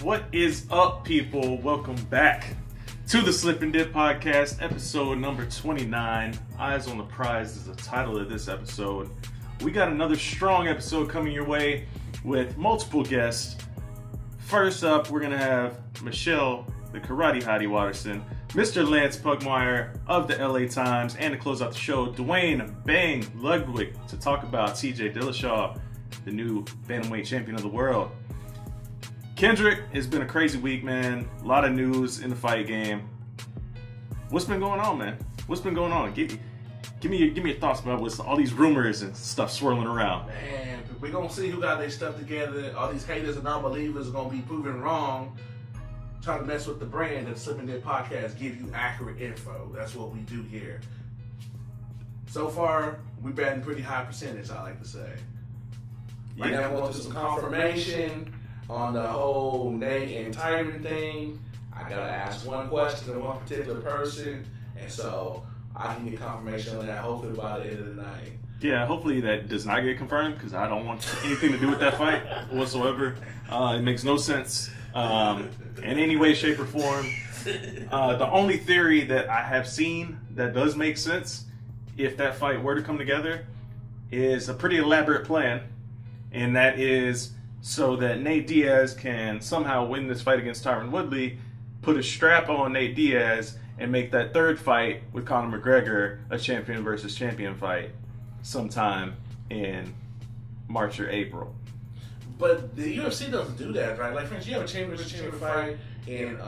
What is up, people? Welcome back to the Slip and Dip Podcast, episode number 29. Eyes on the Prize is the title of this episode. We got another strong episode coming your way with multiple guests. First up, we're going to have Michelle, the Karate Hottie Waterson, Mr. Lance Pugmire of the LA Times, and to close out the show, Duane Bang Ludwig to talk about TJ Dillashaw, the new bantamweight champion of the world. Kendrick, it's been a crazy week, man. A lot of news in the fight game. What's been going on, man? What's been going on? Give me your thoughts about what's all these rumors and stuff swirling around. Man, we're going to see who got their stuff together. All these haters and non-believers are going to be proven wrong. Trying to mess with the brand that the Slip and Dip Podcast give you accurate info. That's what we do here. So far, we're batting pretty high percentage, I like to say. Right now, we're going through some confirmation on the whole Nate and Tyron thing. I gotta ask one question to one particular person, and so I can get confirmation on that hopefully by the end of the night. Yeah, hopefully that does not get confirmed because I don't want anything to do with that fight whatsoever. It makes no sense in any way, shape, or form. The only theory that I have seen that does make sense, if that fight were to come together, is a pretty elaborate plan, and that is so that Nate Diaz can somehow win this fight against Tyron Woodley, put a strap on Nate Diaz, and make that third fight with Conor McGregor a champion versus champion fight sometime in March or April. But the UFC doesn't do that, right? Like, for instance, you have a champion versus champion fight in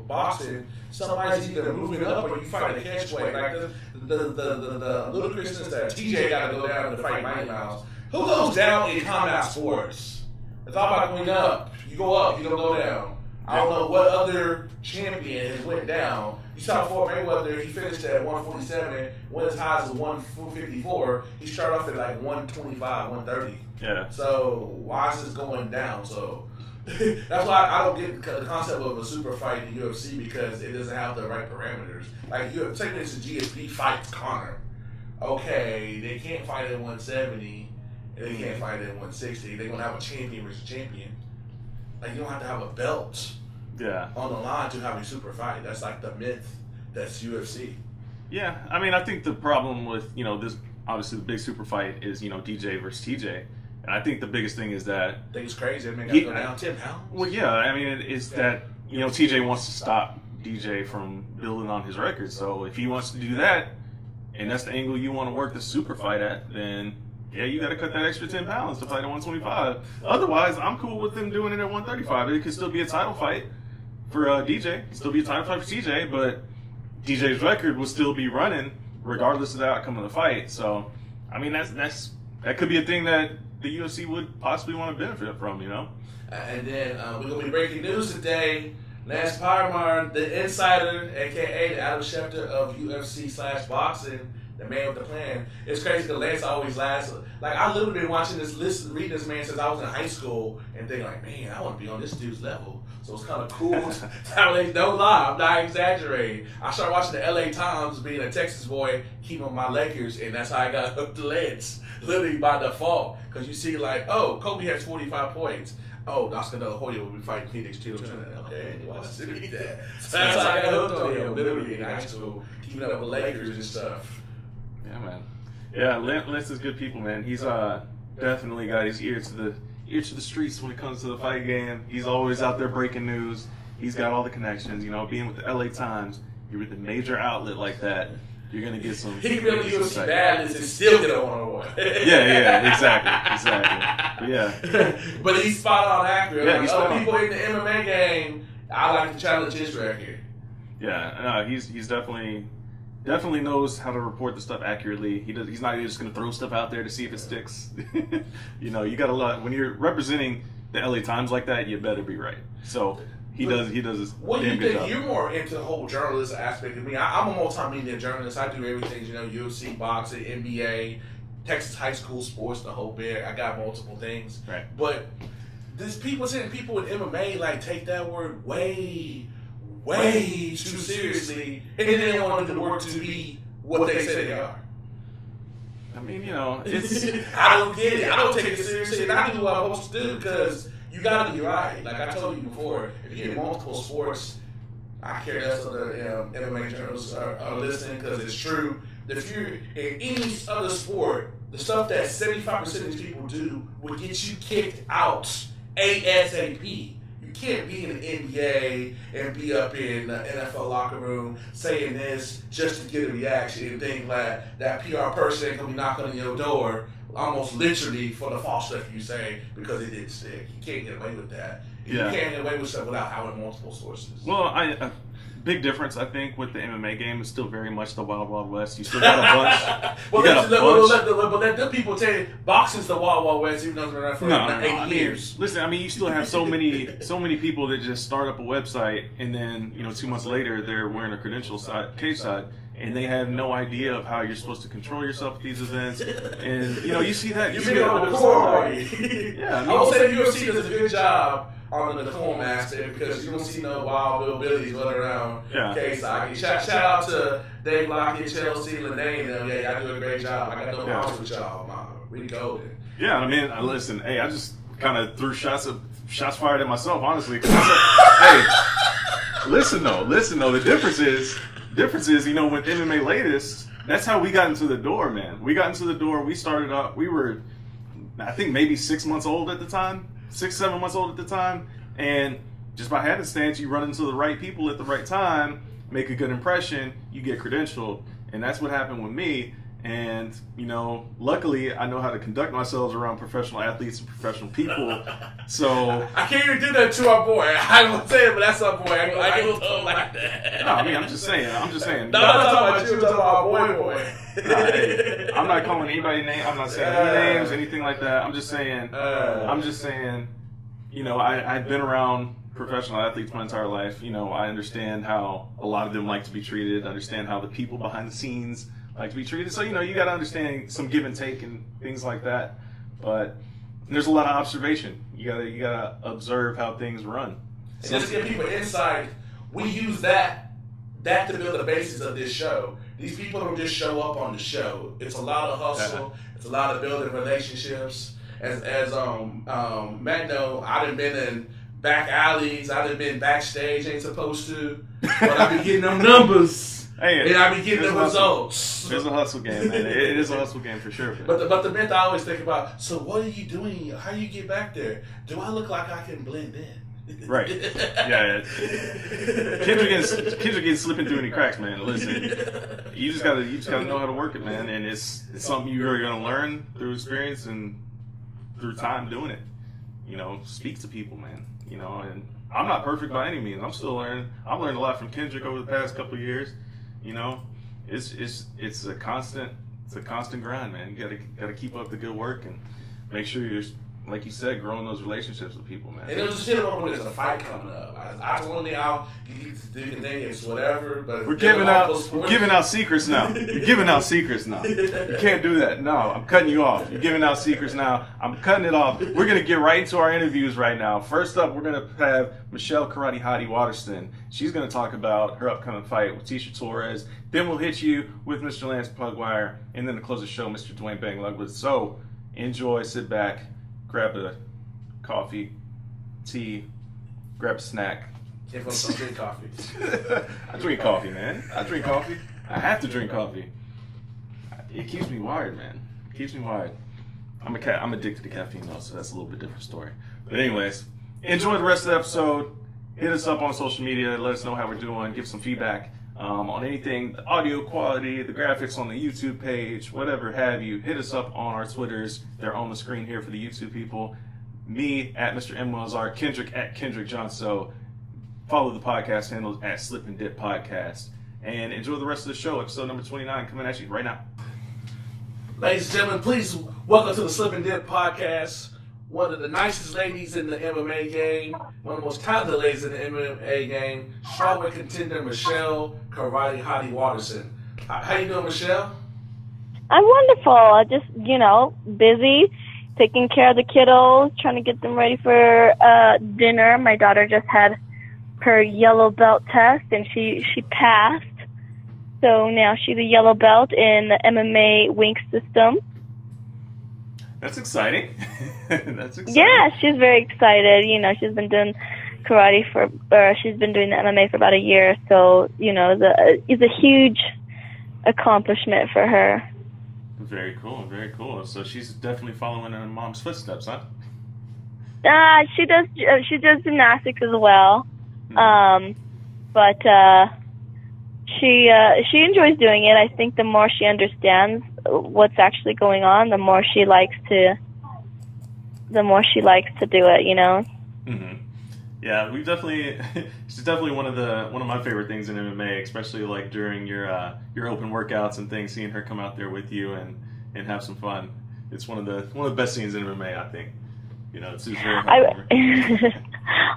boxing. Somebody's either moving up or you fight a catchweight. Like the ludicrousness that TJ got to go down to fight Mighty Mouse. Who goes down in combat sports? It's all about going up. You go up, you don't go down. I don't know what other champion has went down. You saw Floyd Mayweather, he finished at 147, went as high as 154. He started off at like 125, 130. Yeah. So why is this going down? So that's why I don't get the concept of a super fight in the UFC because it doesn't have the right parameters. Like, you take this to GSP fights Conor. Okay, they can't fight at 170. And they can't fight at 160. They're going to have a champion versus champion. Like, you don't have to have a belt on the line to have a super fight. That's like the myth that's UFC. Yeah, I mean, I think the problem with, this, obviously the big super fight is, DJ versus TJ. And I think the biggest thing is that... I think it's crazy. I mean, got to go down 10 pounds. Well, yeah, I mean, it's that, TJ wants to stop DJ from building on his record. So if he wants to do that, and that's the angle you want to work the super fight at, then... yeah, you got to cut that extra 10 pounds to fight at 125. Otherwise, I'm cool with them doing it at 135. It could still be a title fight for DJ. It could still be a title fight for TJ, but DJ's record will still be running regardless of the outcome of the fight. So, I mean, that could be a thing that the UFC would possibly want to benefit from, And then we're going to be breaking news today. Lance Pugmire, the insider, a.k.a. the Adam Schefter of UFC/boxing, the man with the plan. It's crazy because Lance always lasts. Like, I literally been watching this list, reading this man since I was in high school, and thinking like, man, I want to be on this dude's level. So it's kind of cool. No lie, I'm not exaggerating. I started watching the LA Times, being a Texas boy, keeping my Lakers, and that's how I got hooked to Lance. Literally by default, because you see like, oh, Kobe has 45 points. Oh, Oscar De La Hoya will be fighting Phoenix Tito Trinidad. Okay, well, that's how I got hooked on him, literally in high school, keeping up with Lakers and stuff. Yeah, man. Yeah, Lance is good people, man. He's definitely got his ear to the streets when it comes to the fight game. He's always out there breaking news. He's got all the connections. Being with the LA Times, you're with a major outlet like that, you're gonna get some. He really UFC badness and still get a one-on-one. Yeah, exactly. Yeah. But he's spot on accurate. Yeah, like he's other people in the MMA game, I like to challenge his record. Yeah, no, he's definitely knows how to report the stuff accurately. He's not just going to throw stuff out there to see if it sticks. You got a lot. When you're representing the LA Times like that, you better be right. So he does his what do you good think? job. You're more into the whole journalist aspect of me. I'm a multimedia journalist. I do everything, UFC, boxing, NBA, Texas high school sports, the whole bit. I got multiple things. Right. But there's people in MMA like take that word way too seriously, and then they want the work to be what they say they are. I mean, it's... I don't get it. I don't take it seriously, and I do what I'm supposed to do because you gotta be right. Like I told you before, if you get multiple sports, I care less of the MMA journalists are listening because it's true. If you're in any other sport, the stuff that 75% of these people do will get you kicked out ASAP. You can't be in the NBA and be up in the NFL locker room saying this just to get a reaction and think like that PR person ain't gonna be knocking on your door almost literally for the false stuff you say because it didn't stick. You can't get away with that. Yeah. You can't get away with stuff without having multiple sources. Well, a big difference, I think, with the MMA game is still very much the Wild Wild West. You still got a bunch. Let them people tell you boxing's the Wild Wild West, even though it's been around for 8 years. Listen, I mean, you still have so many people that just start up a website and then 2 months later they're wearing a credential cage side. And they have no idea of how you're supposed to control yourself at these events, and you see that. You see that on the core. Yeah, I will say the UFC does a good job on the decorum aspect because you don't see no wild Bill Billies running around case hockey. Shout out to Dave Lockett, Chelsea, Lene, them. Yeah, y'all do a great job. I got no problems with y'all, man. We golden. Yeah, I mean, listen. Hey, I just kind of threw shots fired at myself, honestly. Hey, listen though. The difference is, with MMA Latest, that's how we got into the door, man. We got into the door. We started up. We were, I think, maybe 6 months old at the time. 6-7 months old at the time. And just by happenstance, you run into the right people at the right time, make a good impression, you get credentialed. And that's what happened with me. And, luckily, I know how to conduct myself around professional athletes and professional people. So I can't even do that to our boy. I don't say it, but that's our boy. I don't talk like that. No, I mean, I'm just saying. No, I'm not talking about you. I'm talking about our boy. Hey, I'm not calling anybody names. I'm not saying any names, anything like that. I'm just saying. I've been around professional athletes my entire life. I understand how a lot of them like to be treated. I understand how the people behind the scenes like to be treated. So, you got to understand some give and take and things like that. But there's a lot of observation. You gotta observe how things run. And just to give people insight, we use that to build the basis of this show. These people don't just show up on the show. It's a lot of hustle. It's a lot of building relationships. As Matt know, I done been in back alleys. I done been backstage, ain't supposed to. But I be getting them numbers. And I be getting the results. There's a hustle game, man. It is a hustle game for sure. But the myth I always think about, so what are you doing? How do you get back there? Do I look like I can blend in? Right. Yeah. Kids are getting slipping through any cracks, man. Listen, you just gotta know how to work it, man. And it's something you're gonna learn through experience and through time doing it. Speak to people, man. And I'm not perfect by any means. I'm still learning. I've learned a lot from Kendrick over the past couple of years. It's a constant grind, man. You gotta keep up the good work and make sure you're, like you said, growing those relationships with people, man. And it was just shit when there's a fight coming up. I told them out, you can think it's whatever, but we're giving out secrets now. You're giving out secrets now. You can't do that. No, I'm cutting you off. You're giving out secrets now. I'm cutting it off. We're gonna get right into our interviews right now. First up, we're gonna have Michelle Karate Hottie Waterson. She's gonna talk about her upcoming fight with Tisha Torres. Then we'll hit you with Mr. Lance Pugmire, and then to close the show, Mr. Duane Ludwig. So enjoy, sit back, grab a coffee, tea, grab a snack. If I'm drink coffee. I drink coffee, man. I drink coffee. I have to drink coffee. It keeps me wired, man. It keeps me wired. I'm addicted to caffeine though, so that's a little bit different story. But anyways, enjoy the rest of the episode. Hit us up on social media. Let us know how we're doing. Give some feedback on anything, the audio quality, the graphics on the YouTube page, whatever have you. Hit us up on our Twitters. They're on the screen here for the YouTube people. Me at Mr. M. Wells, Kendrick at Kendrick Johnson. Follow the podcast handles at Slip and Dip Podcast. And enjoy the rest of the show. Episode number 29 coming at you right now. Ladies and gentlemen, please welcome to the Slip and Dip Podcast. One of the nicest ladies in the MMA game, one of the most talented ladies in the MMA game, strawweight contender Michelle Karate Hottie Waterson. How you doing, Michelle? I'm wonderful. I just, busy taking care of the kiddos, trying to get them ready for dinner. My daughter just had her yellow belt test, and she passed. So now she's a yellow belt in the MMA Wink system. That's exciting. That's exciting. Yeah, she's very excited. You know, she's been doing karate she's been doing the MMA for about a year. So, you know, it's a huge accomplishment for her. Very cool, very cool. So she's definitely following in her mom's footsteps, huh? She does gymnastics as well. But she enjoys doing it. I think the more she understands what's actually going on, the more she likes to do it, you know. Mm-hmm. Yeah, she's definitely one of my favorite things in MMA, especially like during your open workouts and things, seeing her come out there with you and have some fun. It's one of the best scenes in MMA, I think. You know, it's just very heartwarming.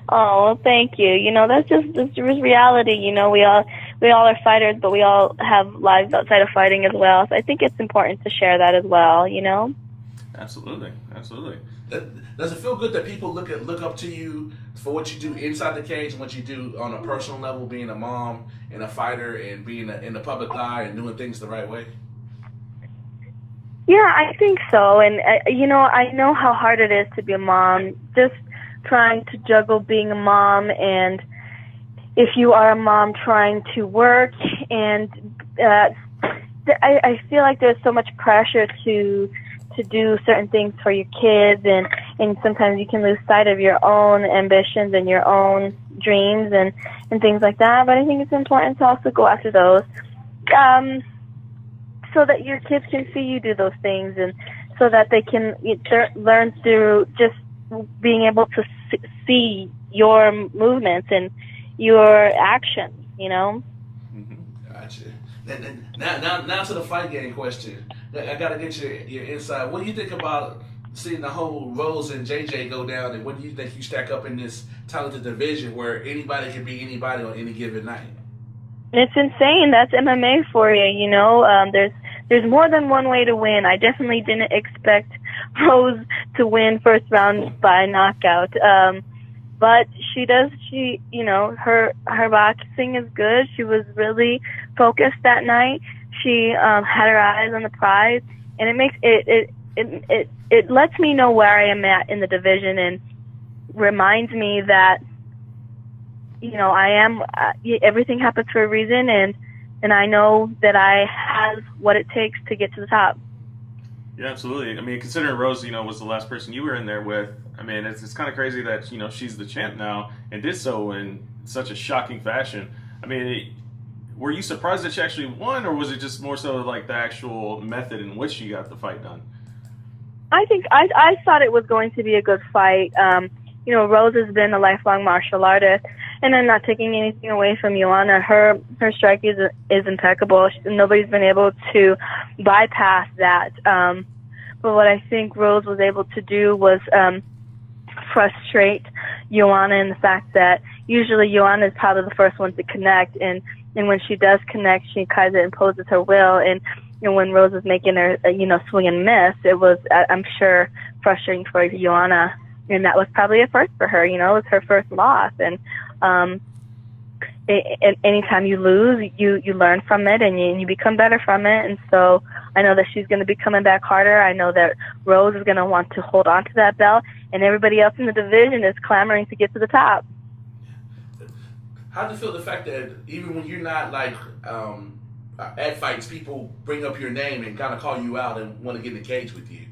Oh, well, thank you. You know, that's just reality. You know, we all are fighters, but we all have lives outside of fighting as well. So I think it's important to share that as well, you know? Absolutely. Does it feel good that people look up to you for what you do inside the cage and what you do on a personal level, being a mom and a fighter and being in the public eye and doing things the right way? Yeah, I think so. And, you know, I know how hard it is to be a mom, just trying to juggle being a mom, and if you are a mom trying to work, and I feel like there's so much pressure to do certain things for your kids, and sometimes you can lose sight of your own ambitions and your own dreams and things like that. But I think it's important to also go after those, so that your kids can see you do those things, and so that they can learn through just being able to see your movements and your actions, you know? Mm-hmm. Gotcha. Now to the fight game question. I got to get your insight. What do you think about seeing the whole Rose and JJ go down, and what do you think you stack up in this talented division where anybody can be anybody on any given night? It's insane. That's MMA for you, you know? There's more than one way to win. I definitely didn't expect Rose to win first round by knockout. But she, you know, her boxing is good. She was really focused that night. She had her eyes on the prize, and it makes it lets me know where I am at in the division, and reminds me that, you know, I am everything happens for a reason, and I know that I have what it takes to get to the top. Yeah, absolutely. I mean, considering Rose, you know, was the last person you were in there with, I mean, it's kind of crazy that, you know, she's the champ now and did so in such a shocking fashion. I mean, were you surprised that she actually won, or was it just more so like the actual method in which she got the fight done? I think I thought it was going to be a good fight. You know, Rose has been a lifelong martial artist, and I'm not taking anything away from Joanna. Her strike is impeccable. Nobody's been able to bypass that. But what I think Rose was able to do was frustrate Joanna in the fact that usually Joanna is probably the first one to connect, and when she does connect, she kind of imposes her will. And you know, when Rose was making her, swing and miss, it was, I'm sure, frustrating for Joanna. And that was probably a first for her, it was her first loss. And anytime you lose, you learn from it, and you become better from it. And so I know that she's going to be coming back harder. I know that Rose is going to want to hold on to that belt, and everybody else in the division is clamoring to get to the top. How do you feel the fact that even when you're not at fights, people bring up your name and kind of call you out and want to get in the cage with you?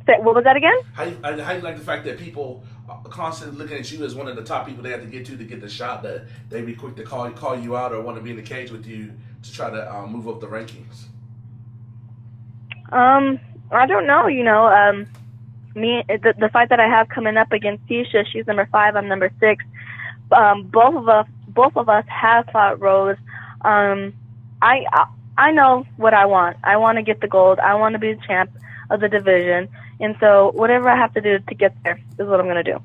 What was that again? How do you like the fact that people are constantly looking at you as one of the top people they have to get the shot, that they be quick to call you out or want to be in the cage with you to try to move up the rankings? I don't know. The fight that I have coming up against Tisha, she's number 5, I'm number 6. Both of us have fought Rose. I know what I want. I want to get the gold. I want to be the champ of the division. And so whatever I have to do to get there is what I'm going to do.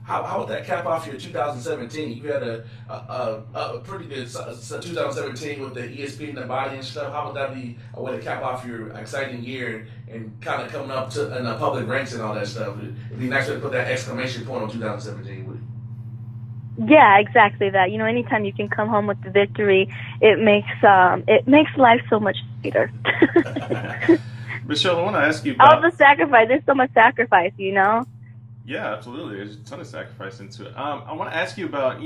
How would that cap off your 2017? You had a pretty good 2017 with the ESP and the body and stuff. How would that be a way to cap off your exciting year and kind of coming up in the public ranks and all that stuff? It'd be nice to put that exclamation point on 2017, would it? Yeah, exactly that. Anytime you can come home with the victory, it makes life so much sweeter. Michelle, I want to ask you All about... the sacrifice. There's so much sacrifice, you know? Yeah, absolutely. There's a ton of sacrifice into it. I want to ask you about,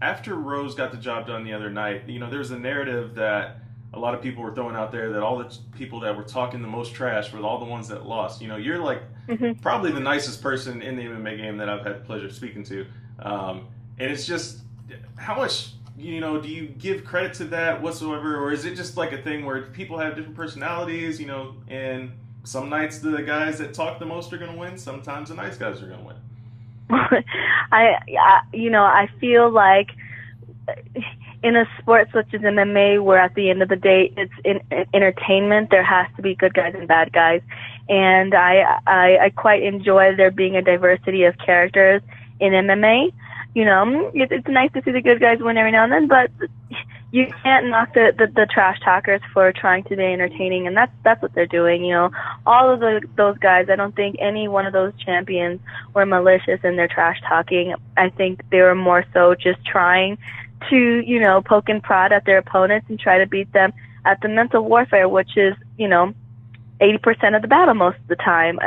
after Rose got the job done the other night, there's a narrative that a lot of people were throwing out there that all the people that were talking the most trash were all the ones that lost. You're like probably the nicest person in the MMA game that I've had the pleasure of speaking to. And it's just, how much, do you give credit to that whatsoever? Or is it just like a thing where people have different personalities, and some nights the guys that talk the most are going to win. Sometimes the nice guys are going to win. I feel like in a sport such as MMA, where at the end of the day it's entertainment, there has to be good guys and bad guys, and I quite enjoy there being a diversity of characters in MMA. It's nice to see the good guys win every now and then, but you can't knock the trash talkers for trying to be entertaining, and that's what they're doing. All of those guys, I don't think any one of those champions were malicious in their trash talking. I think they were more so just trying to, poke and prod at their opponents and try to beat them at the mental warfare, which is, 80% of the battle most of the time.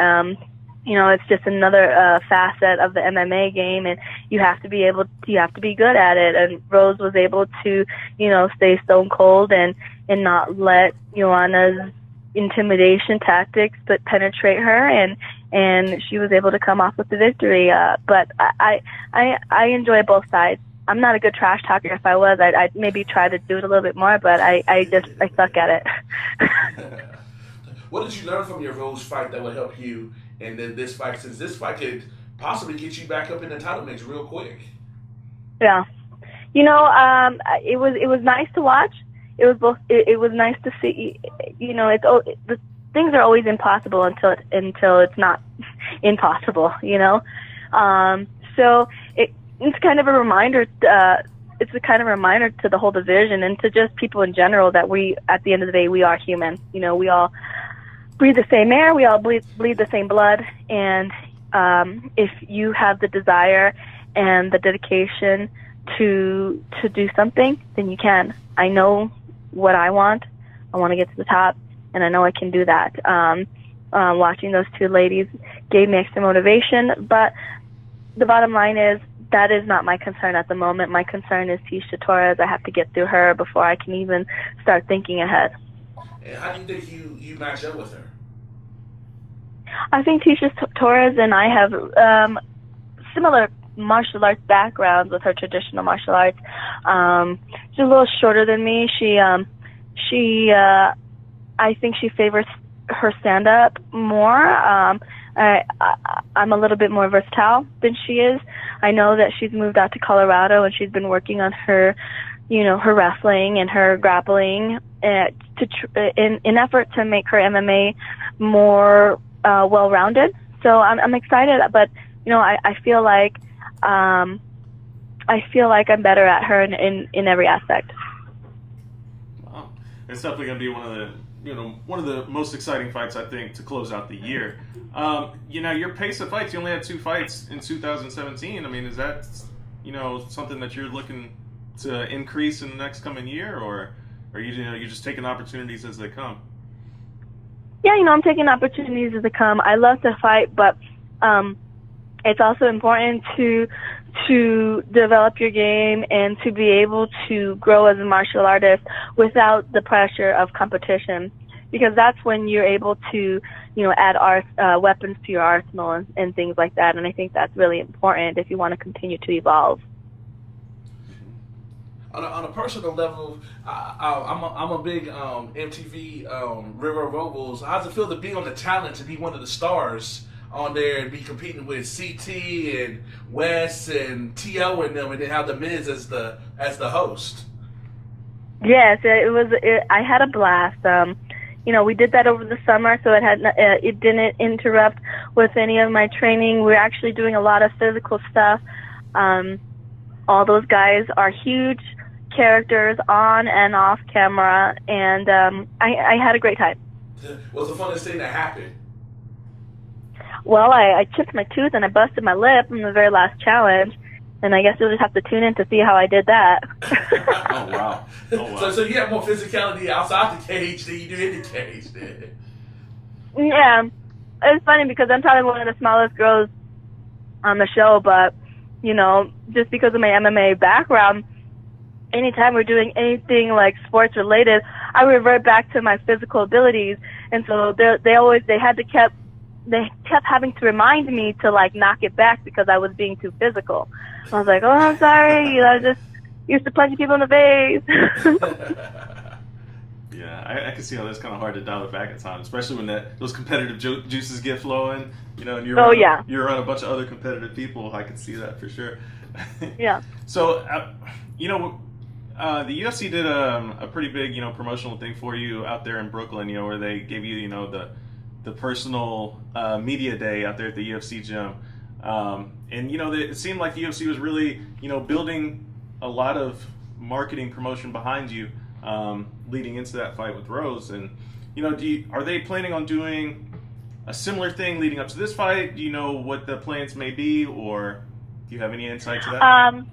It's just another facet of the MMA game, and you have to be good at it. And Rose was able to, stay stone cold and not let Joanna's intimidation tactics but penetrate her, and she was able to come off with the victory. But I enjoy both sides. I'm not a good trash talker. If I was, I'd maybe try to do it a little bit more, but I suck at it. What did you learn from your Rose fight that would help you in this fight, since this fight could possibly get you back up in the title mix real quick? Yeah. It was nice to watch. It was nice to see, the things are always impossible until it's not impossible, So it's kind of a reminder, to the whole division and to just people in general that we, at the end of the day, we are human. We all breathe the same air, we all bleed the same blood, and if you have the desire and the dedication to do something, then you can. I know what I want. I want to get to the top, and I know I can do that. Watching those two ladies gave me extra motivation, but the bottom line is that is not my concern at the moment. My concern is Tecia Torres. I have to get through her before I can even start thinking ahead. And how do you think you match up with her? I think Tecia Torres and I have similar martial arts backgrounds with her traditional martial arts. She's a little shorter than me. I think she favors her stand-up more. I'm a little bit more versatile than she is. I know that she's moved out to Colorado and she's been working on her, her wrestling and her grappling in effort to make her MMA more well-rounded. So I'm excited, but I feel like I'm better at her in every aspect. Wow, it's definitely going to be one of the most exciting fights, I think, to close out the year. Your pace of fights, you only had 2 fights in 2017. I mean, is that, something that you're looking to increase in the next coming year, or are you're just taking opportunities as they come? Yeah, I'm taking opportunities as they come. I love to fight, but it's also important to develop your game and to be able to grow as a martial artist without the pressure of competition, because that's when you're able to, add weapons to your arsenal and things like that. And I think that's really important if you want to continue to evolve. On a personal level, I'm a big MTV River Robles. How's it feel to be on the talent, to be one of the stars on there and be competing with CT and Wes and T.O. and them, and then have the Miz as the host? Yes, I had a blast. We did that over the summer, so it didn't interrupt with any of my training. We're actually doing a lot of physical stuff. All those guys are huge characters on and off camera, and I had a great time. What's the funnest thing that happened? Well, I chipped my tooth and I busted my lip in the very last challenge, And I guess you'll just have to tune in to see how I did that. Oh, wow. Oh, wow. So you have more physicality outside the cage than you do in the cage, then. Yeah. It's funny because I'm probably one of the smallest girls on the show, but, you know, just because of my MMA background, anytime we're doing anything like sports related, I revert back to my physical abilities. And so they kept having to remind me to like knock it back because I was being too physical. I was like, oh, I'm sorry, you know, I just used to punching people in the face. Yeah, I can see how that's kind of hard to dial it back at times, especially when those competitive juices get flowing, you know, and you're around a bunch of other competitive people. I can see that for sure. Yeah. So, you know, the UFC did a pretty big, you know, promotional thing for you out there in Brooklyn, you know, where they gave you, you know, the personal media day out there at the UFC gym. And, you know, it seemed like the UFC was really, you know, building a lot of marketing promotion behind you leading into that fight with Rose. And, you know, are they planning on doing a similar thing leading up to this fight? Do you know what the plans may be, or do you have any insight to that?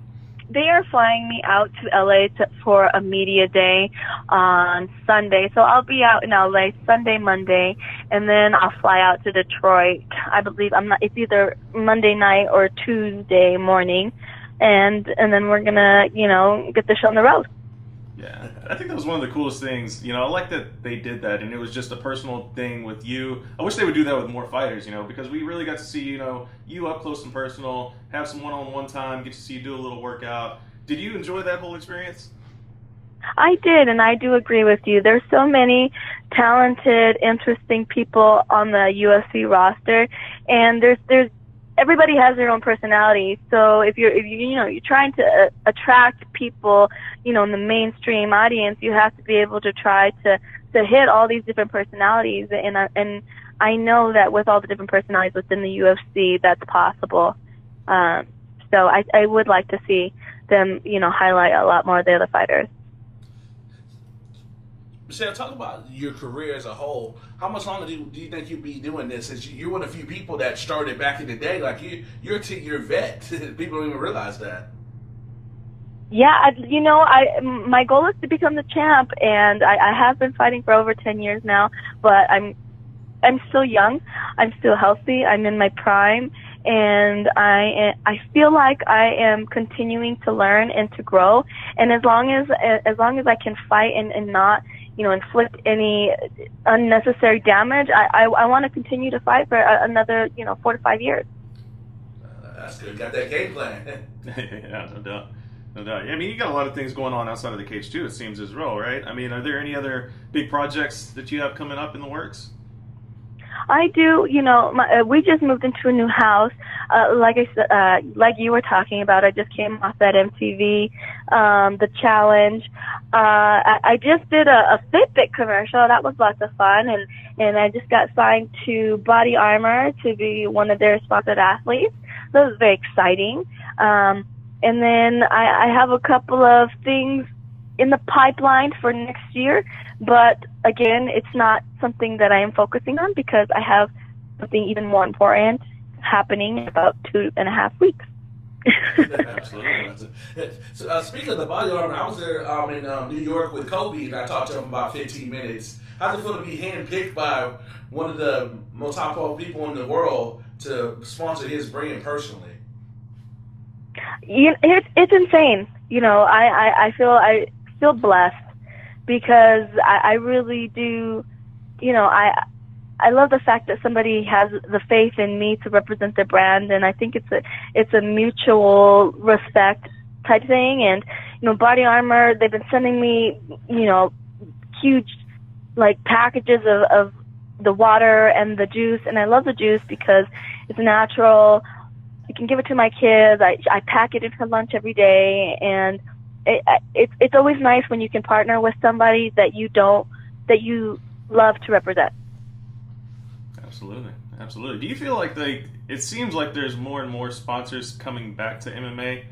They are flying me out to LA for a media day on Sunday. So I'll be out in LA Sunday, Monday, and then I'll fly out to Detroit. I believe it's either Monday night or Tuesday morning. And then we're gonna, you know, get the show on the road. Yeah, I think that was one of the coolest things. You know, I like that they did that, and it was just a personal thing with you. I wish they would do that with more fighters, you know, because we really got to see, you know, you up close and personal, have some one-on-one time, get to see you do a little workout. Did you enjoy that whole experience? I did, and I do agree with you. There's so many talented, interesting people on the UFC roster, and there's everybody has their own personality. So if you're trying to attract people, you know, in the mainstream audience, you have to be able to try to hit all these different personalities. And I know that with all the different personalities within the UFC, that's possible. So I would like to see them, you know, highlight a lot more of the other fighters. Michelle, talk about your career as a whole. How much longer do you think you'll be doing this? Since you're one of the few people that started back in the day, like you're a 10-year vet. People don't even realize that. Yeah, you know, my goal is to become the champ, and I have been fighting for over 10 years now. But I'm still young. I'm still healthy. I'm in my prime, and I feel like I am continuing to learn and to grow. And as long as I can fight and not, you know, inflict any unnecessary damage, I want to continue to fight for another, you know, 4 to 5 years. That's good. Got that game plan. Yeah, no doubt. No doubt. Yeah, I mean, you got a lot of things going on outside of the cage too, it seems, as well, right? I mean, are there any other big projects that you have coming up in the works? I do. You know, we just moved into a new house. Like I said, like you were talking about, I just came off that MTV, the challenge. I just did a Fitbit commercial. That was lots of fun, and I just got signed to Body Armor to be one of their sponsored athletes. So it was very exciting. And then I have a couple of things in the pipeline for next year, but again, it's not something that I am focusing on because I have something even more important happening in about 2.5 weeks. Absolutely. So, speaking of the Body Armor, I was there in New York with Kobe, and I talked to him about 15 minutes. How's it feel to be handpicked by one of the most top people in the world to sponsor his brand personally? It's insane. You know, I feel blessed because I really do. You know, I love the fact that somebody has the faith in me to represent their brand, and I think it's a mutual respect type thing. And you know, Body Armor, they've been sending me, you know, huge like packages of the water and the juice, and I love the juice because it's natural. I can give it to my kids. I pack it in for lunch every day, and it's always nice when you can partner with somebody that you love to represent. Absolutely, absolutely. Do you feel like it seems like there's more and more sponsors coming back to MMA?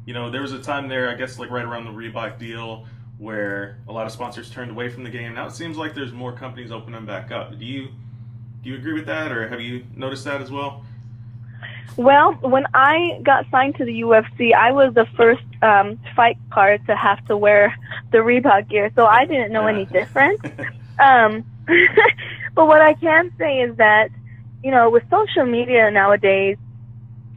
You know, there was a time there, I guess, like right around the Reebok deal, where a lot of sponsors turned away from the game. Now it seems like there's more companies opening back up. Do you agree with that, or have you noticed that as well? Well, when I got signed to the UFC, I was the first fight card to have to wear the Reebok gear, so I didn't know any difference. But what I can say is that, you know, with social media nowadays,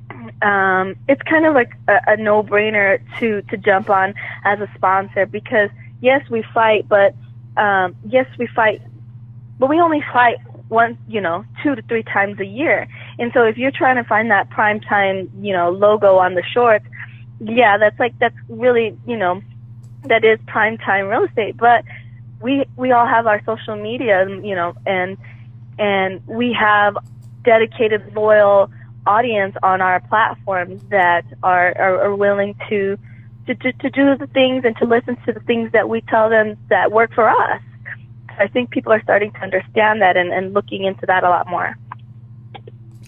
it's kind of like a no-brainer to jump on as a sponsor, because yes, we fight, but we only fight once, 2 to 3 times a year. And so if you're trying to find that prime time, logo on the shorts, yeah, that's really, that is prime time real estate. But we all have our social media, and we have dedicated, loyal audience on our platforms that are willing to do the things and to listen to the things that we tell them that work for us. I think people are starting to understand that and looking into that a lot more.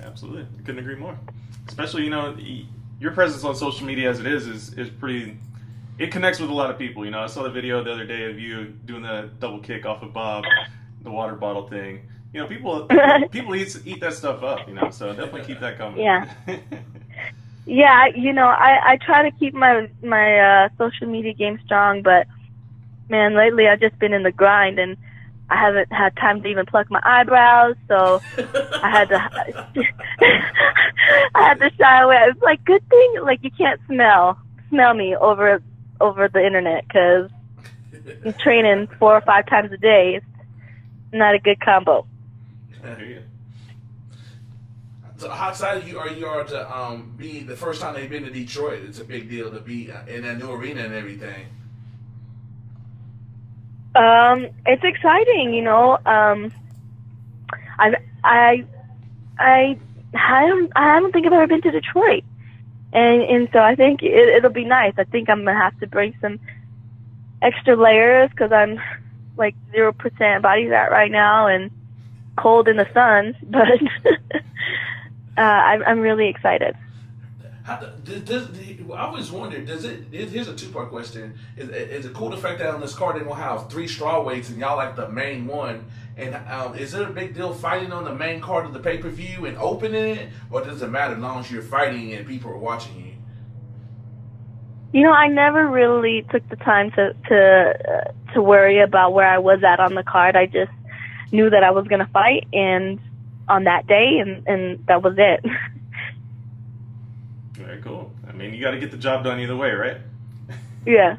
Absolutely. I couldn't agree more. Especially, your presence on social media as it is pretty, it connects with a lot of people. I saw the video the other day of you doing the double kick off of Bob, the water bottle thing. People eat that stuff up, so definitely keep that coming. Yeah. Yeah, I try to keep my social media game strong, but man, lately I've just been in the grind and I haven't had time to even pluck my eyebrows, so I had to shy away. It's like, good thing, like, you can't smell me over the internet, because I'm training 4 or 5 times a day. It's not a good combo. So how excited are you to be the first time they've been to Detroit? It's a big deal to be in that new arena and everything. It's exciting, I don't think I've ever been to Detroit, and so I think it'll be nice. I think I'm gonna have to bring some extra layers, because I'm like 0% body fat right now and cold in the sun, but I'm really excited. I always wondered, here's a 2-part question. Is it cool the fact that on this card they will have 3 straw weights and y'all like the main one? And is it a big deal fighting on the main card of the pay-per-view and opening it? Or does it matter as long as you're fighting and people are watching you? I never really took the time to worry about where I was at on the card. I just knew that I was going to fight and on that day, and that was it. Very cool. I mean, you got to get the job done either way, right? Yeah.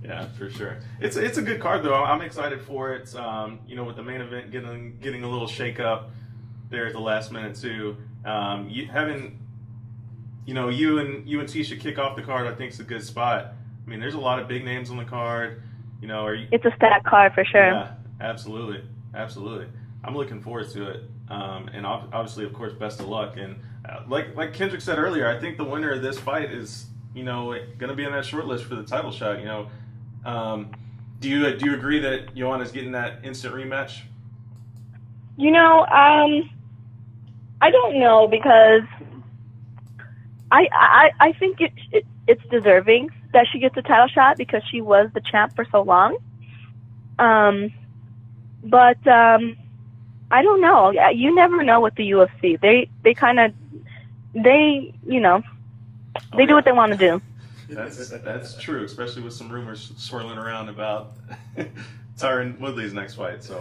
Yeah, for sure. It's a good card though. I'm excited for it. With the main event getting a little shake up there at the last minute too. You and Tisha kick off the card, I think, is a good spot. I mean, there's a lot of big names on the card. It's a stacked card for sure. Yeah, absolutely. I'm looking forward to it. And obviously, of course, best of luck. And like Kendrick said earlier, I think the winner of this fight is, going to be on that short list for the title shot. Do you agree that Joanna's getting that instant rematch? I don't know, because I think it's deserving that she gets a title shot, because she was the champ for so long. But I don't know. You never know with the UFC. They do what they want to do. That's true, especially with some rumors swirling around about Tyron Woodley's next fight. So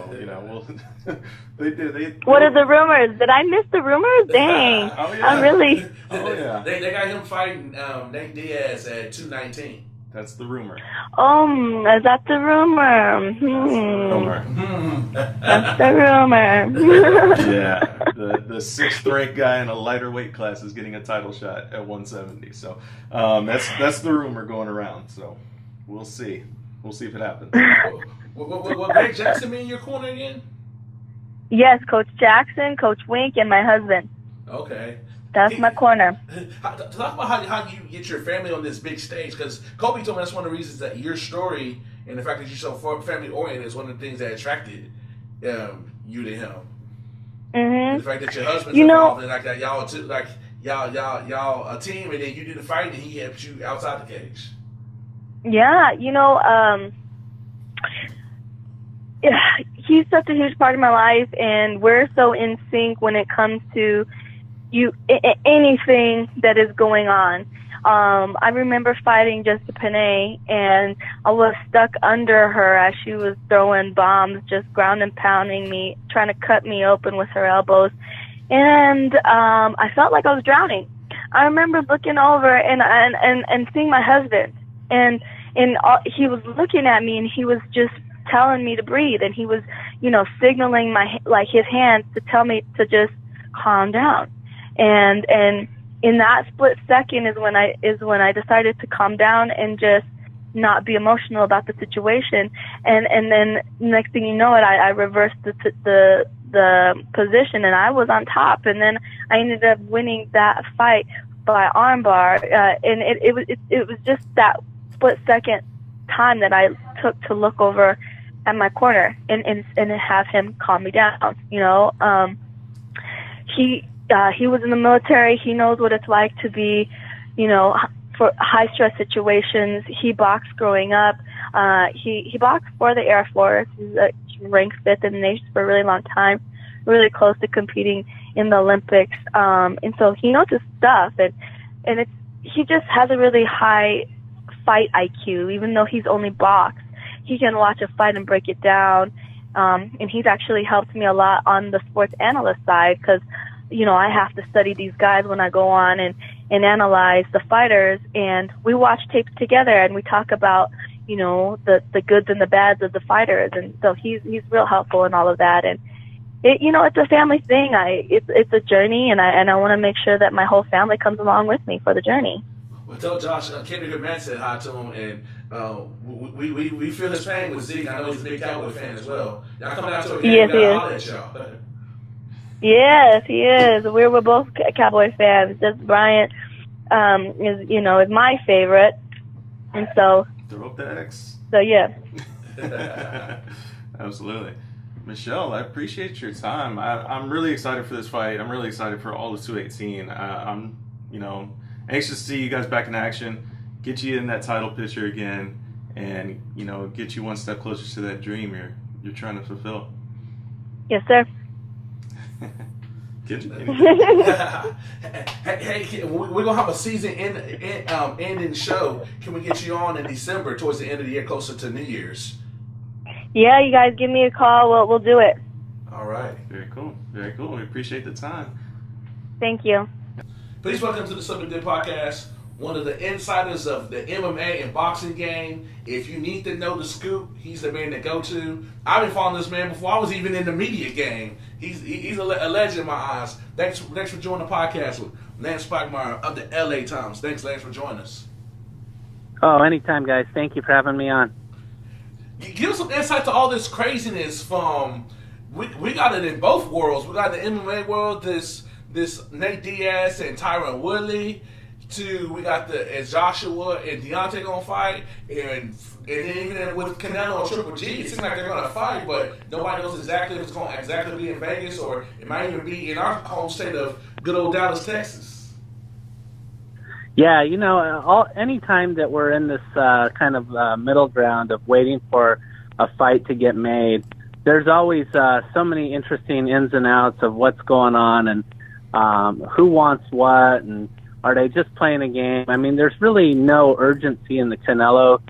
What are the rumors? Did I miss the rumors? Dang, oh, yeah. I'm really. Oh yeah. They got him fighting Nate Diaz at 219. That's the rumor. Is that the rumor? That's the rumor. Yeah, the 6th ranked guy in a lighter weight class is getting a title shot at 170. So that's the rumor going around. So we'll see. We'll see if it happens. Will Greg Jackson be in your corner again? Yes, Coach Jackson, Coach Wink, and my husband. Okay. That's my corner. Talk about how you get your family on this big stage, because Kobe told me that's one of the reasons that your story and the fact that you're so family oriented is one of the things that attracted you to him. Mm-hmm. The fact that your husband's involved and like that, y'all too, like y'all a team, and then you did the fight and he helped you outside the cage. Yeah, he's such a huge part of my life, and we're so in sync when it comes to anything that is going on. I remember fighting Jessica Panay, and I was stuck under her as she was throwing bombs, just ground and pounding me, trying to cut me open with her elbows. And I felt like I was drowning. I remember looking over and seeing my husband, and he was looking at me, and he was just telling me to breathe, and he was, signaling his hands to tell me to just calm down. And in that split second is when I decided to calm down and just not be emotional about the situation. And then next thing you know I reversed the position, and I was on top, and then I ended up winning that fight by armbar. And it was just that split second time that I took to look over at my corner and have him calm me down. He was in the military. He knows what it's like to be, for high stress situations. He boxed growing up. He boxed for the Air Force. He's ranked 5th in the nation for a really long time, really close to competing in the Olympics. And so he knows his stuff, and he just has a really high fight IQ. Even though he's only boxed, he can watch a fight and break it down. And he's actually helped me a lot on the sports analyst side, because I have to study these guys when I go on and analyze the fighters, and we watch tapes together, and we talk about, the goods and the bads of the fighters. And so he's real helpful in all of that. And it's a family thing. It's a journey, and I want to make sure that my whole family comes along with me for the journey. Well, tell Josh, Kenny Goodman said hi to him, and we feel his pain with Zeke. I know he's a big Cowboy fan as well. Y'all coming out to a game, yes, we gotta holler at y'all. Yes, he is. We're both Cowboy fans. Just Bryant is my favorite, and so throw up the X. So yeah. Absolutely. Michelle, I appreciate your time. I'm really excited for this fight. I'm really excited for all of 218. I'm anxious to see you guys back in action, get you in that title picture again, and get you one step closer to that dream you're trying to fulfill. Yes, sir. Hey, we're gonna have a season ending show. Can we get you on in December, towards the end of the year, closer to New Year's? Yeah, you guys give me a call. We'll do it. All right. Very cool. Very cool. We appreciate the time. Thank you. Please welcome to the Slippin' Dip Podcast, one of the insiders of the MMA and boxing game. If you need to know the scoop, he's the man to go to. I've been following this man before I was even in the media game. He's a legend in my eyes. Thanks for joining the podcast with Lance Pugmire of the LA Times. Thanks, Lance, for joining us. Oh, anytime, guys. Thank you for having me on. Give us some insight to all this craziness from, we got it in both worlds. We got the MMA world, this Nate Diaz and Tyron Woodley, to we got as Joshua and Deontay gonna fight, and even with Canelo and Triple G, it seems like they're gonna fight, but nobody knows exactly if it's gonna exactly be in Vegas, or it might even be in our home state of good old Dallas, Texas. Yeah, any time that we're in this kind of middle ground of waiting for a fight to get made, there's always so many interesting ins and outs of what's going on, and who wants what, and are they just playing a game? I mean, there's really no urgency in the Canelo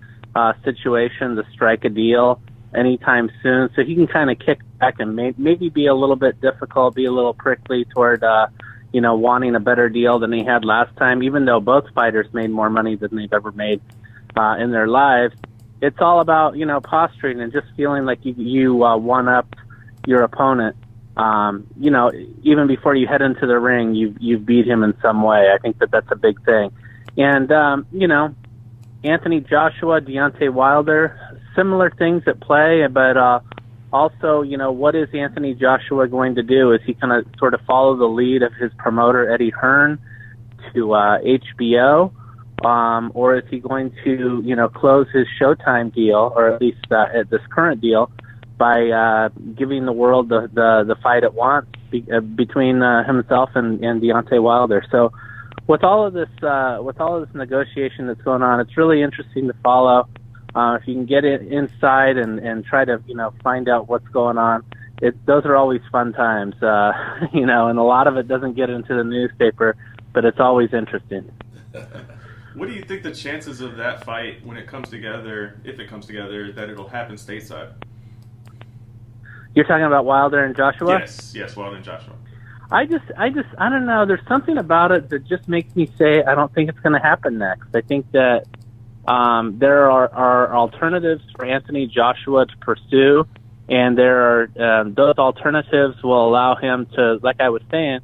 situation to strike a deal anytime soon, so he can kind of kick back and maybe be a little bit difficult, be a little prickly toward wanting a better deal than he had last time, even though both fighters made more money than they've ever made in their lives. It's all about, posturing and just feeling like you one-up your opponent. Even before you head into the ring, you've beat him in some way. I think that's a big thing. And, Anthony Joshua, Deontay Wilder, similar things at play, but also, what is Anthony Joshua going to do? Is he going to sort of follow the lead of his promoter, Eddie Hearn, to HBO? Or is he going to, close his Showtime deal, or at least at this current deal, by giving the world the fight it wants between himself and Deontay Wilder? So, with all of this negotiation that's going on, it's really interesting to follow. If you can get inside and try to find out what's going on, those are always fun times, and a lot of it doesn't get into the newspaper, but it's always interesting. What do you think the chances of that fight, when it comes together, if it comes together, that it'll happen stateside? You're talking about Wilder and Joshua? Yes, Wilder and Joshua. I don't know. There's something about it that just makes me say I don't think it's going to happen next. I think that there are alternatives for Anthony Joshua to pursue, and there are those alternatives will allow him to, like I was saying,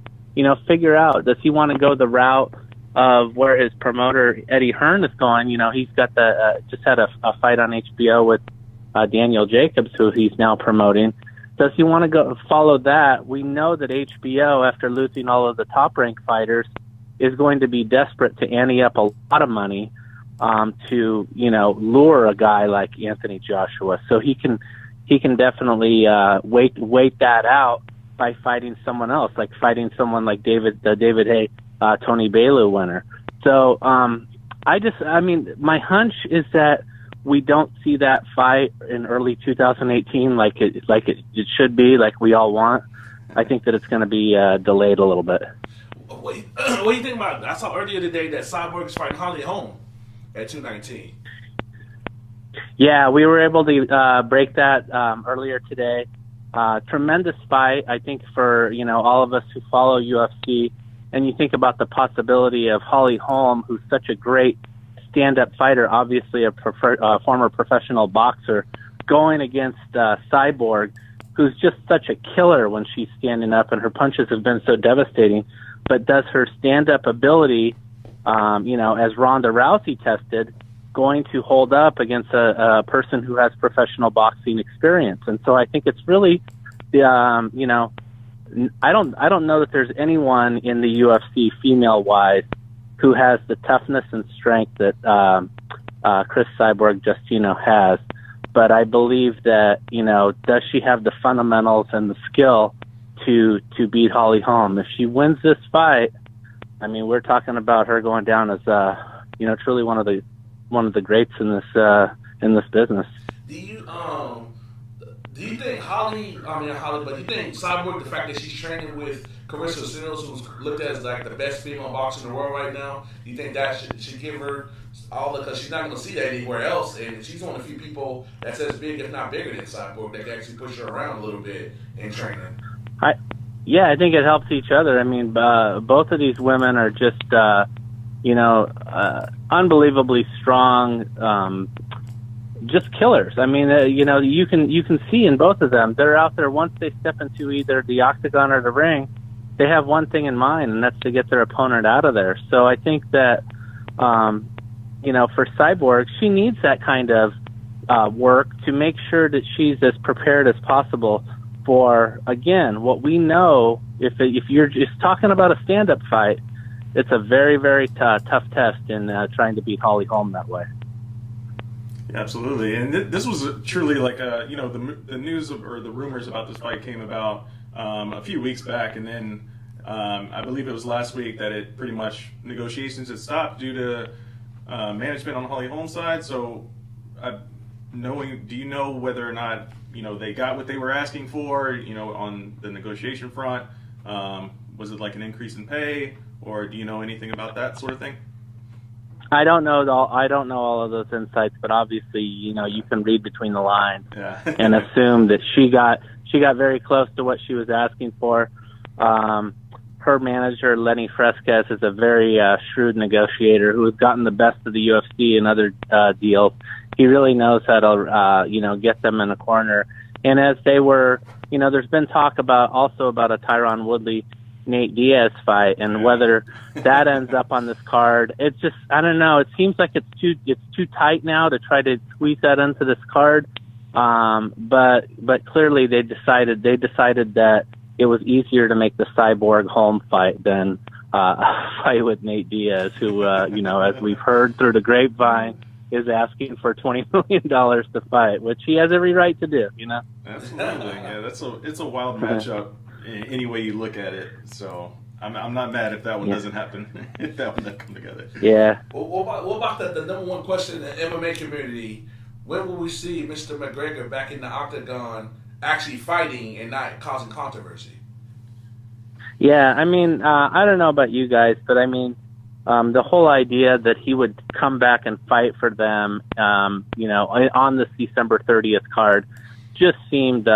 figure out, does he want to go the route of where his promoter Eddie Hearn is going? He's got just had a fight on HBO with Daniel Jacobs, who he's now promoting. Does he want to go follow that? We know that HBO, after losing all of the top-ranked fighters, is going to be desperate to ante up a lot of money to lure a guy like Anthony Joshua. So he can definitely wait that out by fighting someone else, like fighting someone like David Haye, Tony Bellew winner. So my hunch is that we don't see that fight in early 2018 like it should be, like we all want. I think that it's going to be delayed a little bit. What do you think about it? I saw earlier today that Cyborg is fighting Holly Holm at 219. Yeah, we were able to break that earlier today. Tremendous fight, I think, for all of us who follow UFC. And you think about the possibility of Holly Holm, who's such a great stand-up fighter, obviously a former professional boxer, going against Cyborg, who's just such a killer when she's standing up, and her punches have been so devastating. But does her stand-up ability, as Ronda Rousey tested, going to hold up against a person who has professional boxing experience? And so I think it's really, I don't know that there's anyone in the UFC female-wise who has the toughness and strength that Chris Cyborg Justino has. But I believe that, does she have the fundamentals and the skill to beat Holly Holm? If she wins this fight, we're talking about her going down as, truly one of the greats in this business. Do you think but do you think Cyborg, the fact that she's training with Carissa Sinners, who's looked at as like the best female boxer in the world right now, do you think that should give her all because she's not going to see that anywhere else, and she's one of the few people that's as big, if not bigger than Cyborg, that can actually push her around a little bit in training? I think it helps each other. Both of these women are just, unbelievably strong, just killers. You can see in both of them, they're out there once they step into either the octagon or the ring, they have one thing in mind, and that's to get their opponent out of there. So I think that, for Cyborg, she needs that kind of work to make sure that she's as prepared as possible for, again, what we know. If you're just talking about a stand-up fight, it's a very, very tough test in trying to beat Holly Holm that way. Yeah, absolutely. And this was truly like, the news or the rumors about this fight came about a few weeks back, and then I believe it was last week that it pretty much negotiations had stopped due to management on Holly Holm's side. So, do you know whether or not they got what they were asking for? On the negotiation front, was it like an increase in pay, or do you know anything about that sort of thing? I don't know all of those insights, but obviously, you can read between the lines and assume that she got very close to what she was asking for. Her manager, Lenny Fresquez, is a very shrewd negotiator who has gotten the best of the UFC in other deals. He really knows how to, get them in a corner. And as they were, there's been talk about a Tyron Woodley Nate Diaz fight, and whether that ends up on this card, it's just, I don't know. It seems like it's too tight now to try to squeeze that into this card. But clearly they decided that it was easier to make the Cyborg Holm fight than a fight with Nate Diaz, who, as we've heard through the grapevine, is asking for $20 million to fight, which he has every right to do. Absolutely, yeah. It's a wild matchup. Any way you look at it, so I'm not mad if that one doesn't happen, if that one doesn't come together. Yeah. Well, what about the number one question in the MMA community? When will we see Mr. McGregor back in the octagon actually fighting and not causing controversy. Yeah, I mean, I don't know about you guys, but I mean, the whole idea that he would come back and fight for them, on this December 30th card just seemed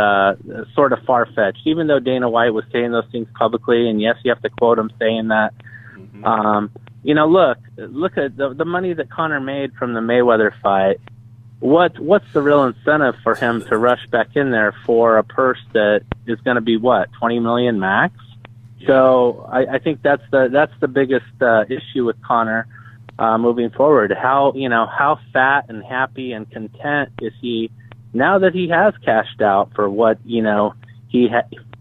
sort of far-fetched, even though Dana White was saying those things publicly, and yes, you have to quote him saying that. Look at the money that Conor made from the Mayweather fight. What's the real incentive for him to rush back in there for a purse that is going to be $20 million max? So I think that's the biggest issue with Conor moving forward. How fat and happy and content is he now that he has cashed out for what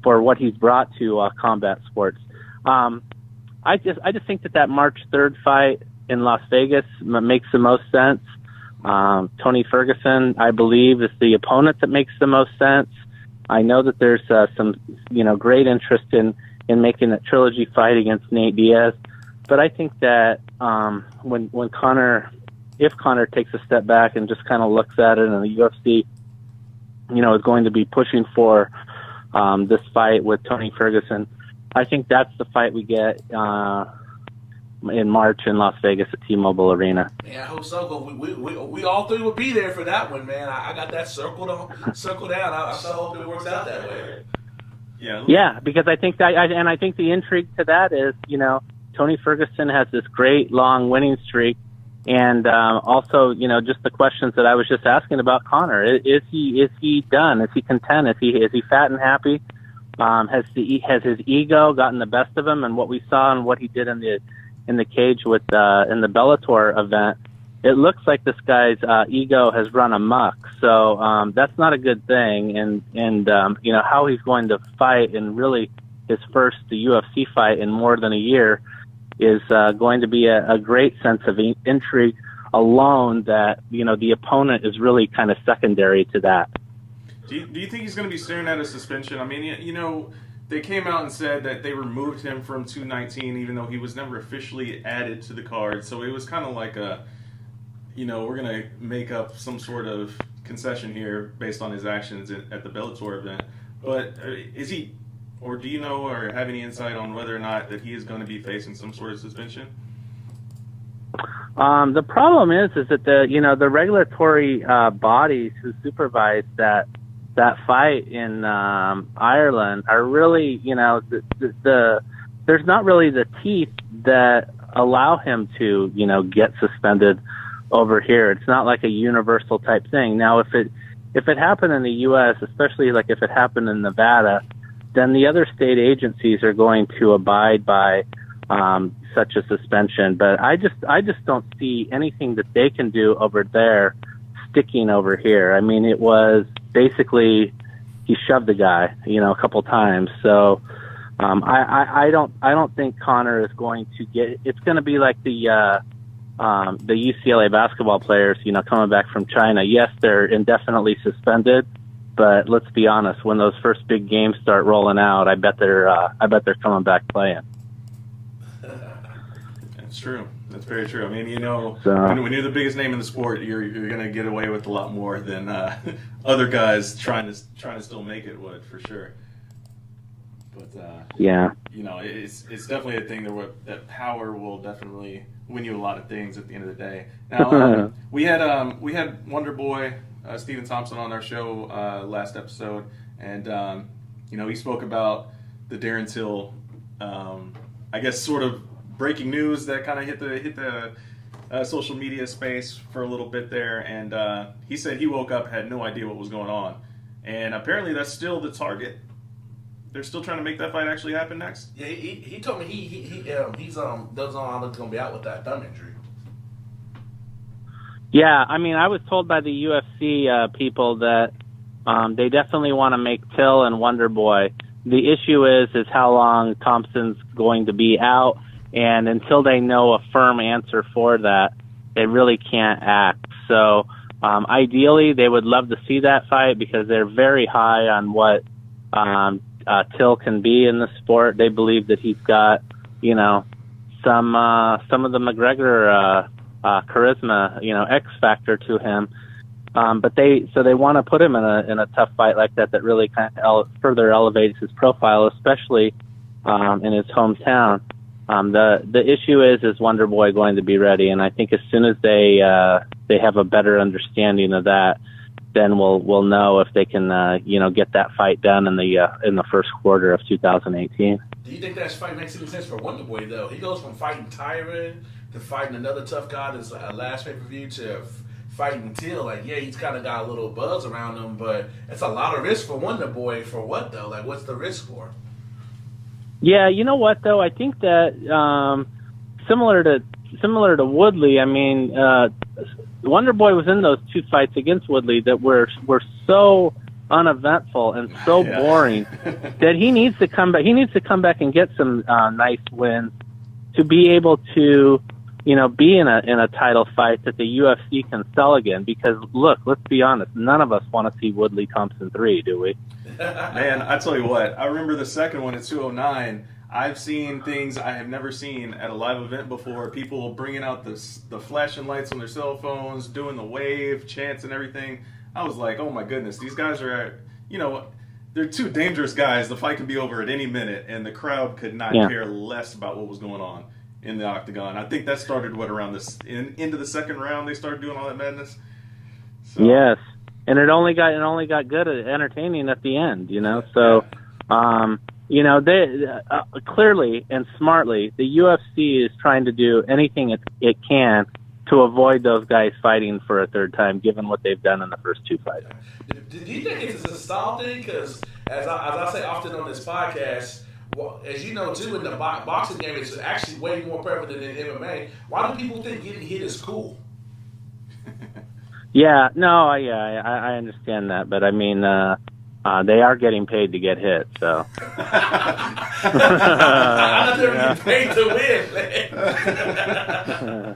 for what he's brought to combat sports? I just think that March 3rd fight in Las Vegas makes the most sense. Tony Ferguson, I believe, is the opponent that makes the most sense. I know that there's some great interest in making that trilogy fight against Nate Diaz, but I think that when Conor takes a step back and just kind of looks at it, and the UFC, is going to be pushing for this fight with Tony Ferguson, I think that's the fight we get in March in Las Vegas at T-Mobile Arena. Yeah, I hope so. We all three will be there for that one, man. I got that circled down. I so hope it works out that way. Yeah, because I think I think the intrigue to that is, Tony Ferguson has this great long winning streak, and also, just the questions that I was just asking about Conor. Is he done? Is he content? Is he fat and happy? Has his ego gotten the best of him? And what we saw and what he did in the cage with in the Bellator event, it looks like this guy's ego has run amok. So that's not a good thing. And how he's going to fight in really his first UFC fight in more than a year is going to be a great sense of intrigue alone, that the opponent is really kind of secondary to that. Do you think he's going to be staring at a suspension? I mean, they came out and said that they removed him from 219, even though he was never officially added to the card. So it was kind of like we're going to make up some sort of concession here based on his actions at the Bellator event. But is he, or do you know or have any insight on whether or not that he is going to be facing some sort of suspension? The problem is that the regulatory bodies who supervise that fight in Ireland are really, there's not really the teeth that allow him to, get suspended over here. It's not like a universal type thing. Now, if it happened in the U.S., especially like if it happened in Nevada, then the other state agencies are going to abide by such a suspension. But I just don't see anything that they can do over there sticking over here. I mean, it was basically he shoved the guy, a couple times. So I don't think Conor is going to get. It's going to be like the UCLA basketball players, coming back from China. Yes, they're indefinitely suspended, but let's be honest. When those first big games start rolling out, I bet they're coming back playing. That's true. That's very true. I mean, when you're the biggest name in the sport, you're going to get away with a lot more than other guys trying to still make it would, for sure. But it's definitely a thing that power will definitely win you a lot of things at the end of the day. Now we had Wonder Boy Stephen Thompson on our show last episode, and he spoke about the Darren Till, I guess, sort of breaking news that kind of hit the social media space for a little bit there, and he said he woke up, had no idea what was going on, and apparently that's still the target. They're still trying to make that fight actually happen next. Yeah, he told me he's doesn't know how long he's gonna be out with that thumb injury. Yeah, I mean, I was told by the UFC people that they definitely want to make Till and Wonder Boy. The issue is how long Thompson's going to be out. And until they know a firm answer for that, they really can't act. So ideally, they would love to see that fight because they're very high on what Till can be in the sport. They believe that he's got, some of the McGregor charisma, X factor to him. But they want to put him in a tough fight like that really kind of further elevates his profile, especially in his hometown. The issue is Wonder Boy going to be ready? And I think as soon as they have a better understanding of that, then we'll know if they can get that fight done in the first quarter of 2018. Do you think that fight makes any sense for Wonder Boy though? He goes from fighting Tyron to fighting another tough guy that's last pay-per-view to fighting Till. Like, yeah, he's kind of got a little buzz around him, but it's a lot of risk for Wonder Boy. For what though? Like, what's the risk for? Yeah, you know what though? I think that similar to Woodley. I mean, Wonder Boy was in those two fights against Woodley that were so uneventful and so boring that he needs to come back. He needs to come back and get some nice wins to be able to, be in a title fight that the UFC can sell again. Because look, let's be honest, none of us want to see Woodley Thompson 3, do we? Man, I tell you what, I remember the second one at 209. I've seen things I have never seen at a live event before. People bringing out the flashing lights on their cell phones, doing the wave, chants and everything. I was like, oh my goodness, these guys are, they're two dangerous guys. The fight could be over at any minute, and the crowd could not care less about what was going on in the octagon. I think that started, around into the second round, they started doing all that madness. So. Yes, and it only got good at entertaining at the end, So, they clearly and smartly, the UFC is trying to do anything it can to avoid those guys fighting for a third time, given what they've done in the first two fights. Do you think it's a style thing? Because as I say often on this podcast, well, as you know too, in the boxing game, it's actually way more prevalent than in MMA. Why do people think getting hit is cool? I understand that, but I mean, they are getting paid to get hit, so. I'm getting paid to win, man.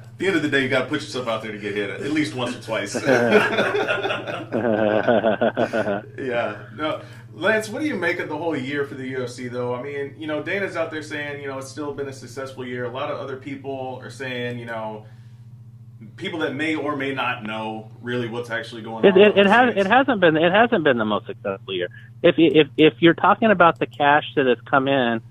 At the end of the day, you got to put yourself out there to get hit at least once or twice. Yeah. No, Lance, what do you make of the whole year for the UFC, though? I mean, Dana's out there saying, it's still been a successful year. A lot of other people are saying, people that may or may not know really what's actually going on. It hasn't been the most successful year. If you're talking about the cash that has come in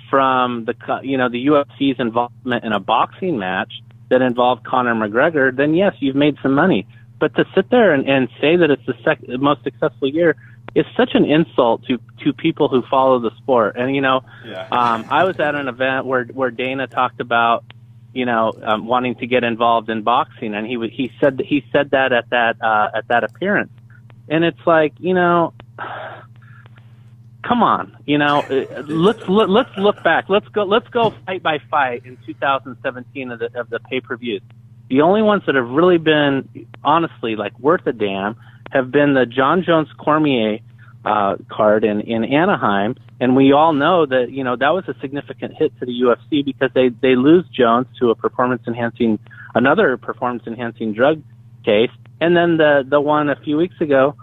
from the UFC's involvement in a boxing match that involved Conor McGregor, then yes, you've made some money. But to sit there and say that it's the most successful year is such an insult to people who follow the sport. And I was at an event where Dana talked about wanting to get involved in boxing, and he said that at that appearance, and it's like, come on, let's look back, let's go fight by fight in 2017 of the pay-per-views. The only ones that have really been honestly like worth a damn have been the John Jones Cormier card in Anaheim. And we all know that, that was a significant hit to the UFC because they lose Jones to another performance enhancing drug case. And then the one a few weeks ago,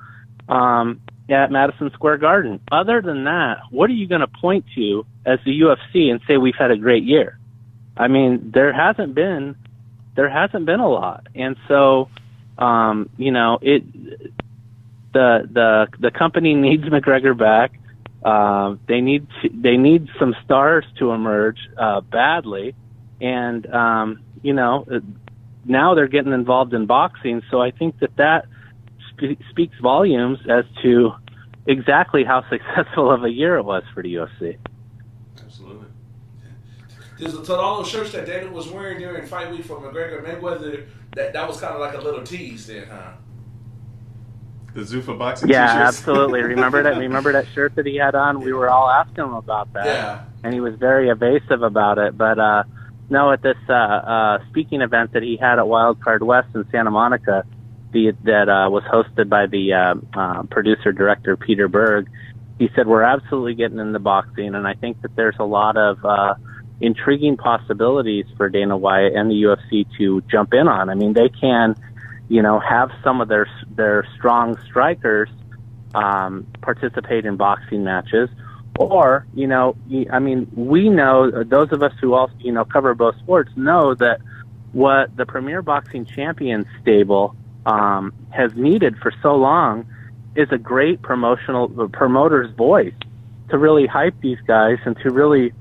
at Madison Square Garden. Other than that, what are you going to point to as the UFC and say we've had a great year? I mean, there hasn't been a lot. And so, the company needs McGregor back. They need some stars to emerge badly, and now they're getting involved in boxing. So I think that speaks volumes as to exactly how successful of a year it was for the UFC. Absolutely. So all those shirts that Dana was wearing during fight week for McGregor Mayweather, that was kind of like a little tease then, huh? The Zuffa boxing t-shirts. Yeah, absolutely. Remember that shirt that he had on? We were all asking him about that. Yeah. And he was very evasive about it. But no, at this speaking event that he had at Wildcard West in Santa Monica, that was hosted by the producer-director Peter Berg, he said, we're absolutely getting into boxing, and I think that there's a lot of intriguing possibilities for Dana White and the UFC to jump in on. I mean, they can have some of their strong strikers participate in boxing matches, or we know, those of us who also cover both sports know that what the Premier Boxing Champions stable has needed for so long is a great promoter's voice to really hype these guys and to really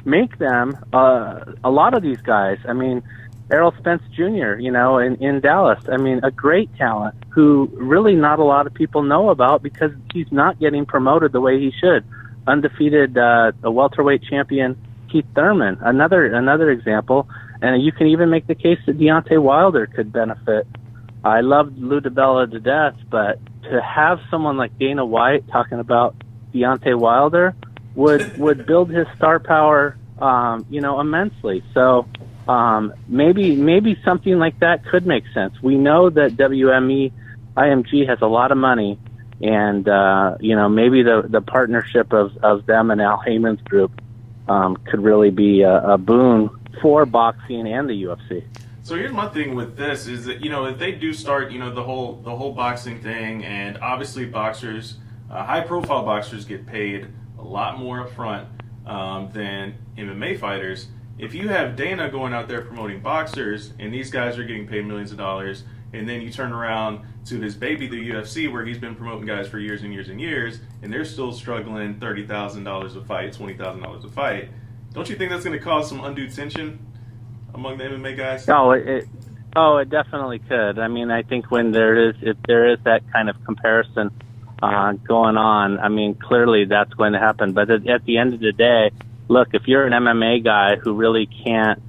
make them, a lot of these guys, I mean, Errol Spence Jr., in Dallas, I mean, a great talent who really not a lot of people know about because he's not getting promoted the way he should. Undefeated a welterweight champion, Keith Thurman, another example. And you can even make the case that Deontay Wilder could benefit. I loved Lou DiBella to death, but to have someone like Dana White talking about Deontay Wilder would build his star power, immensely. So maybe something like that could make sense. We know that IMG has a lot of money, and maybe the partnership of them and Al Heyman's group could really be a boon for boxing and the UFC. So here's my thing with this is that, if they do start, the whole boxing thing, and obviously boxers, high-profile boxers get paid a lot more up front than MMA fighters. If you have Dana going out there promoting boxers, and these guys are getting paid millions of dollars, and then you turn around to his baby, the UFC, where he's been promoting guys for years and years and years, and they're still struggling $30,000 a fight, $20,000 a fight, don't you think that's going to cause some undue tension among the MMA guys? It definitely could. I mean, I think if there is that kind of comparison going on, I mean, clearly that's going to happen. But at the end of the day, look, if you're an MMA guy who really can't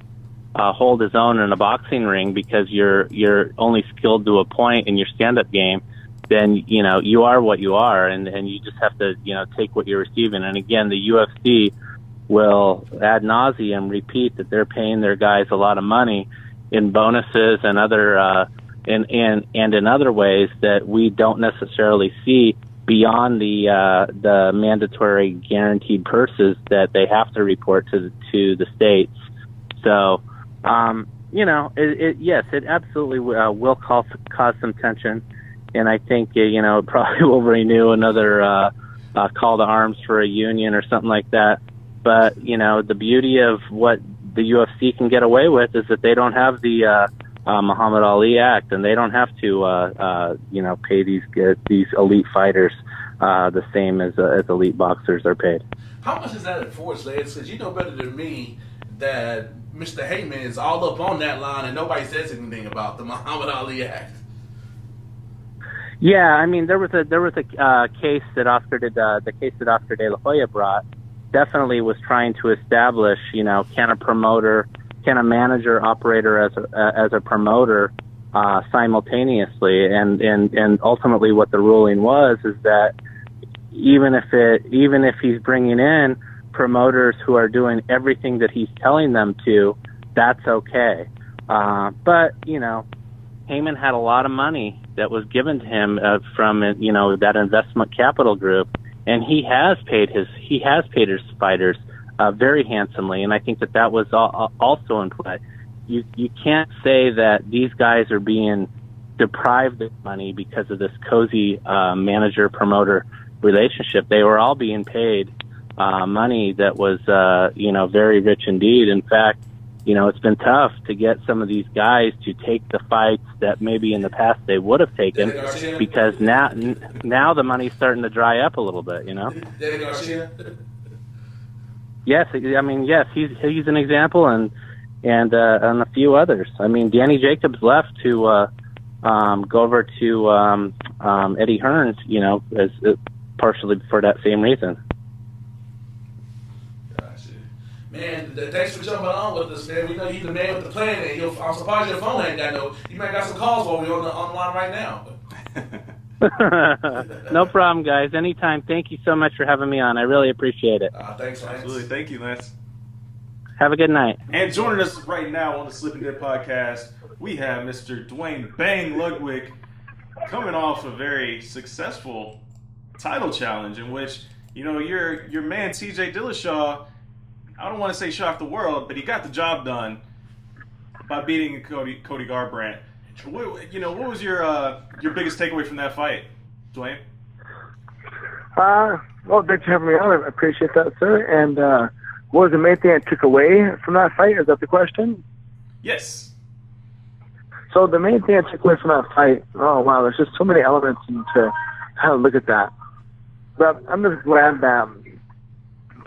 hold his own in a boxing ring because you're only skilled to a point in your stand-up game, then you are what you are, and you just have to take what you're receiving. And again, the UFC will ad nauseum repeat that they're paying their guys a lot of money in bonuses and other and in other ways that we don't necessarily see beyond the mandatory guaranteed purses that they have to report to the states. So yes, it absolutely will cause some tension, and I think it probably will renew another call to arms for a union or something like that. But, the beauty of what the UFC can get away with is that they don't have the Muhammad Ali Act, and they don't have to, pay these elite fighters the same as elite boxers are paid. How much is that enforced, Lance? Because you know better than me that Mr. Heyman is all up on that line, and nobody says anything about the Muhammad Ali Act. Yeah, I mean, there was a case that Oscar De La Hoya brought. Definitely was trying to establish, can a manager operator as a promoter simultaneously, and ultimately what the ruling was is that even if he's bringing in promoters who are doing everything that he's telling them to, that's okay. But Heyman had a lot of money that was given to him from that investment capital group. And he has paid his fighters very handsomely, and I think that was also in play. You can't say that these guys are being deprived of money because of this cozy manager-promoter relationship. They were all being paid money that was very rich indeed. In fact, it's been tough to get some of these guys to take the fights that maybe in the past they would have taken, because now the money's starting to dry up a little bit, Danny Garcia? Yes, I mean, yes, he's an example, and a few others. I mean, Danny Jacobs left to go over to Eddie Hearns, as partially for that same reason. Man, thanks for jumping on with us, man. We know you're the man with the plan, and I'm surprised your phone ain't got you might got some calls while we're on the line right now. No problem, guys. Anytime. Thank you so much for having me on. I really appreciate it. Thanks, Lance. Absolutely. Thank you, Lance. Have a good night. And joining us right now on the Slippin' Dip podcast, we have Mr. Duane Bang Ludwig, coming off a very successful title challenge in which, your man TJ Dillashaw, I don't want to say shocked the world, but he got the job done by beating Cody Garbrandt. What was your biggest takeaway from that fight, Duane? Well, thanks for having me on. I appreciate that, sir. And what was the main thing I took away from that fight? Is that the question? Yes. So the main thing I took away from that fight, oh wow, there's just so many elements into how to look at that. But I'm just glad that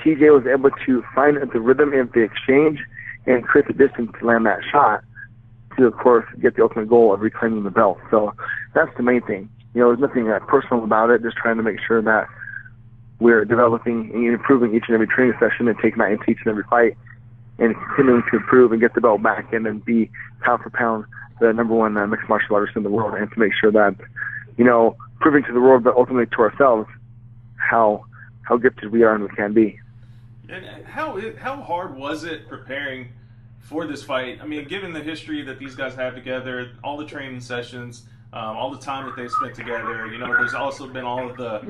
TJ was able to find the rhythm of the exchange and create the distance to land that shot to, of course, get the ultimate goal of reclaiming the belt. So that's the main thing. There's nothing personal about it, just trying to make sure that we're developing and improving each and every training session and taking that into each and every fight and continuing to improve and get the belt back and then be pound for pound the number one mixed martial artist in the world, and to make sure that, proving to the world, but ultimately to ourselves, how gifted we are and we can be. And how hard was it preparing for this fight? I mean, given the history that these guys have together, all the training sessions, all the time that they spent together, there's also been all of the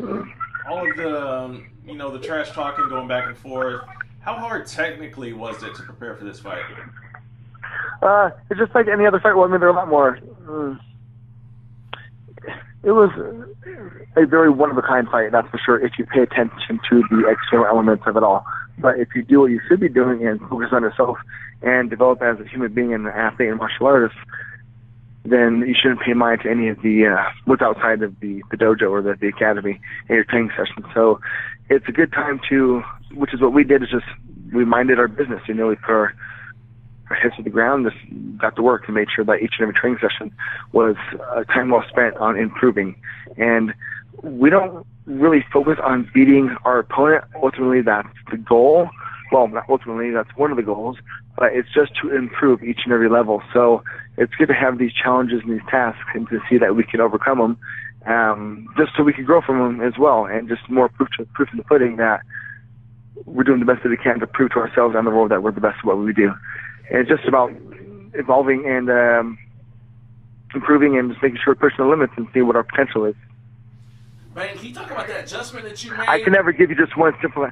the trash talking going back and forth. How hard technically was it to prepare for this fight? It's just like any other fight. Well, I mean, there are a lot more. It was a very one-of-a-kind fight, that's for sure, if you pay attention to the external elements of it all. But if you do what you should be doing and focus on yourself and develop as a human being and an athlete and martial artist, then you shouldn't pay mind to any of the what's outside of the dojo or the academy in your training session. So it's a good time to, which is what we did, is just we minded our business. We put our heads to the ground, just got to work and made sure that each and every training session was time well spent on improving. And we don't really focus on beating our opponent. Ultimately, that's the goal. Well, not ultimately, that's one of the goals, but it's just to improve each and every level. So it's good to have these challenges and these tasks and to see that we can overcome them, just so we can grow from them as well, and just more proof in the pudding that we're doing the best that we can to prove to ourselves and the world that we're the best at what we do. And it's just about evolving and improving and just making sure we're pushing the limits and see what our potential is. Man, can you talk about that adjustment that you made? I can never give you just one simple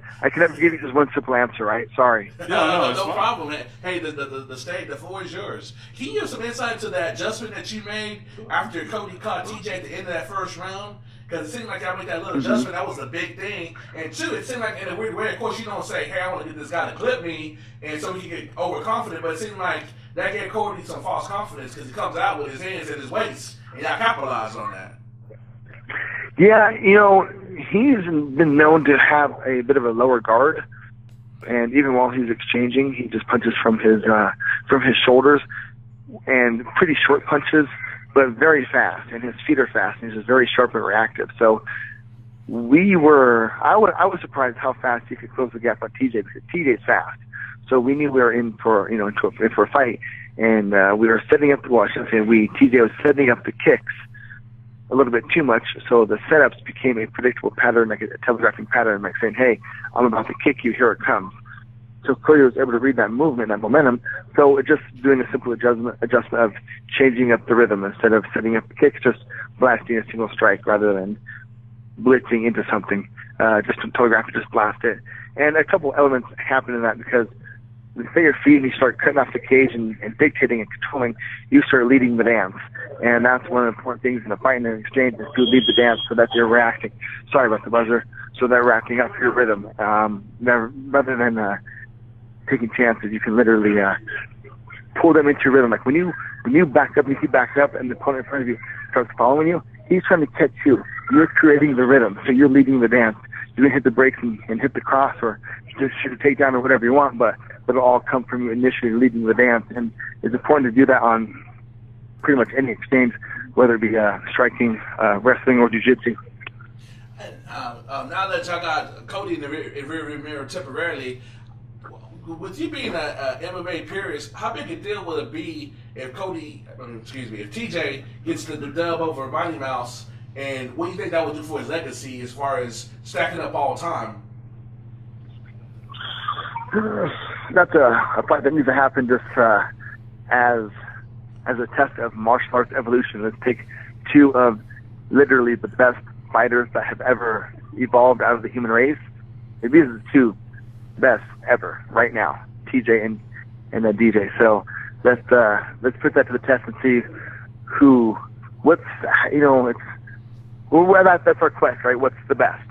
answer, right? Sorry. No problem. Hey, the floor is yours. Can you give some insight to that adjustment that you made after Cody caught TJ at the end of that first round? Because it seemed like I made that little adjustment. That was a big thing. And two, it seemed like in a weird way, of course, you don't say, hey, I want to get this guy to clip me, and so he can get overconfident. But it seemed like that gave Cody some false confidence because he comes out with his hands in his waist, and y'all capitalized on that. Yeah, he's been known to have a bit of a lower guard, and even while he's exchanging, he just punches from his shoulders, and pretty short punches, but very fast, and his feet are fast, and he's just very sharp and reactive. So I was surprised how fast he could close the gap on TJ, because TJ's fast. So we knew we were in for a fight, and we were setting up. Well, I shouldn't say TJ was setting up the kicks a little bit too much, so the setups became a predictable pattern, like a telegraphing pattern, like saying, hey, I'm about to kick you, here it comes. So Cody was able to read that movement, that momentum, so it just doing a simple adjustment of changing up the rhythm. Instead of setting up the kicks, just blasting a single strike rather than blitzing into something, just to telegraph it, just blast it. And a couple elements happen in that, because when you set your feet and you start cutting off the cage and dictating and controlling, you start leading the dance. And that's one of the important things in a fight and an exchange, is to lead the dance so that they're reacting. Sorry about the buzzer. So they're reacting up your rhythm. Rather than taking chances, you can literally pull them into your rhythm. Like when you back up, you keep backing up, and the opponent in front of you starts following you, he's trying to catch you. You're creating the rhythm, so you're leading the dance. You can hit the brakes and hit the cross, or just shoot a takedown or whatever you want, but it'll all come from you initially leading the dance. And it's important to do that on pretty much any exchange, whether it be striking, wrestling, or jiu-jitsu. Now that y'all got Cody in the rear mirror temporarily, with you being a MMA purist, how big a deal will it be if if TJ gets the dub over Mighty Mouse, and what do you think that would do for his legacy as far as stacking up all time? That's a fight that needs to happen just as a test of martial arts evolution. Let's take two of literally the best fighters that have ever evolved out of the human race. These are the two best ever right now, TJ and DJ. So let's put that to the test and see that's our quest, right? What's the best?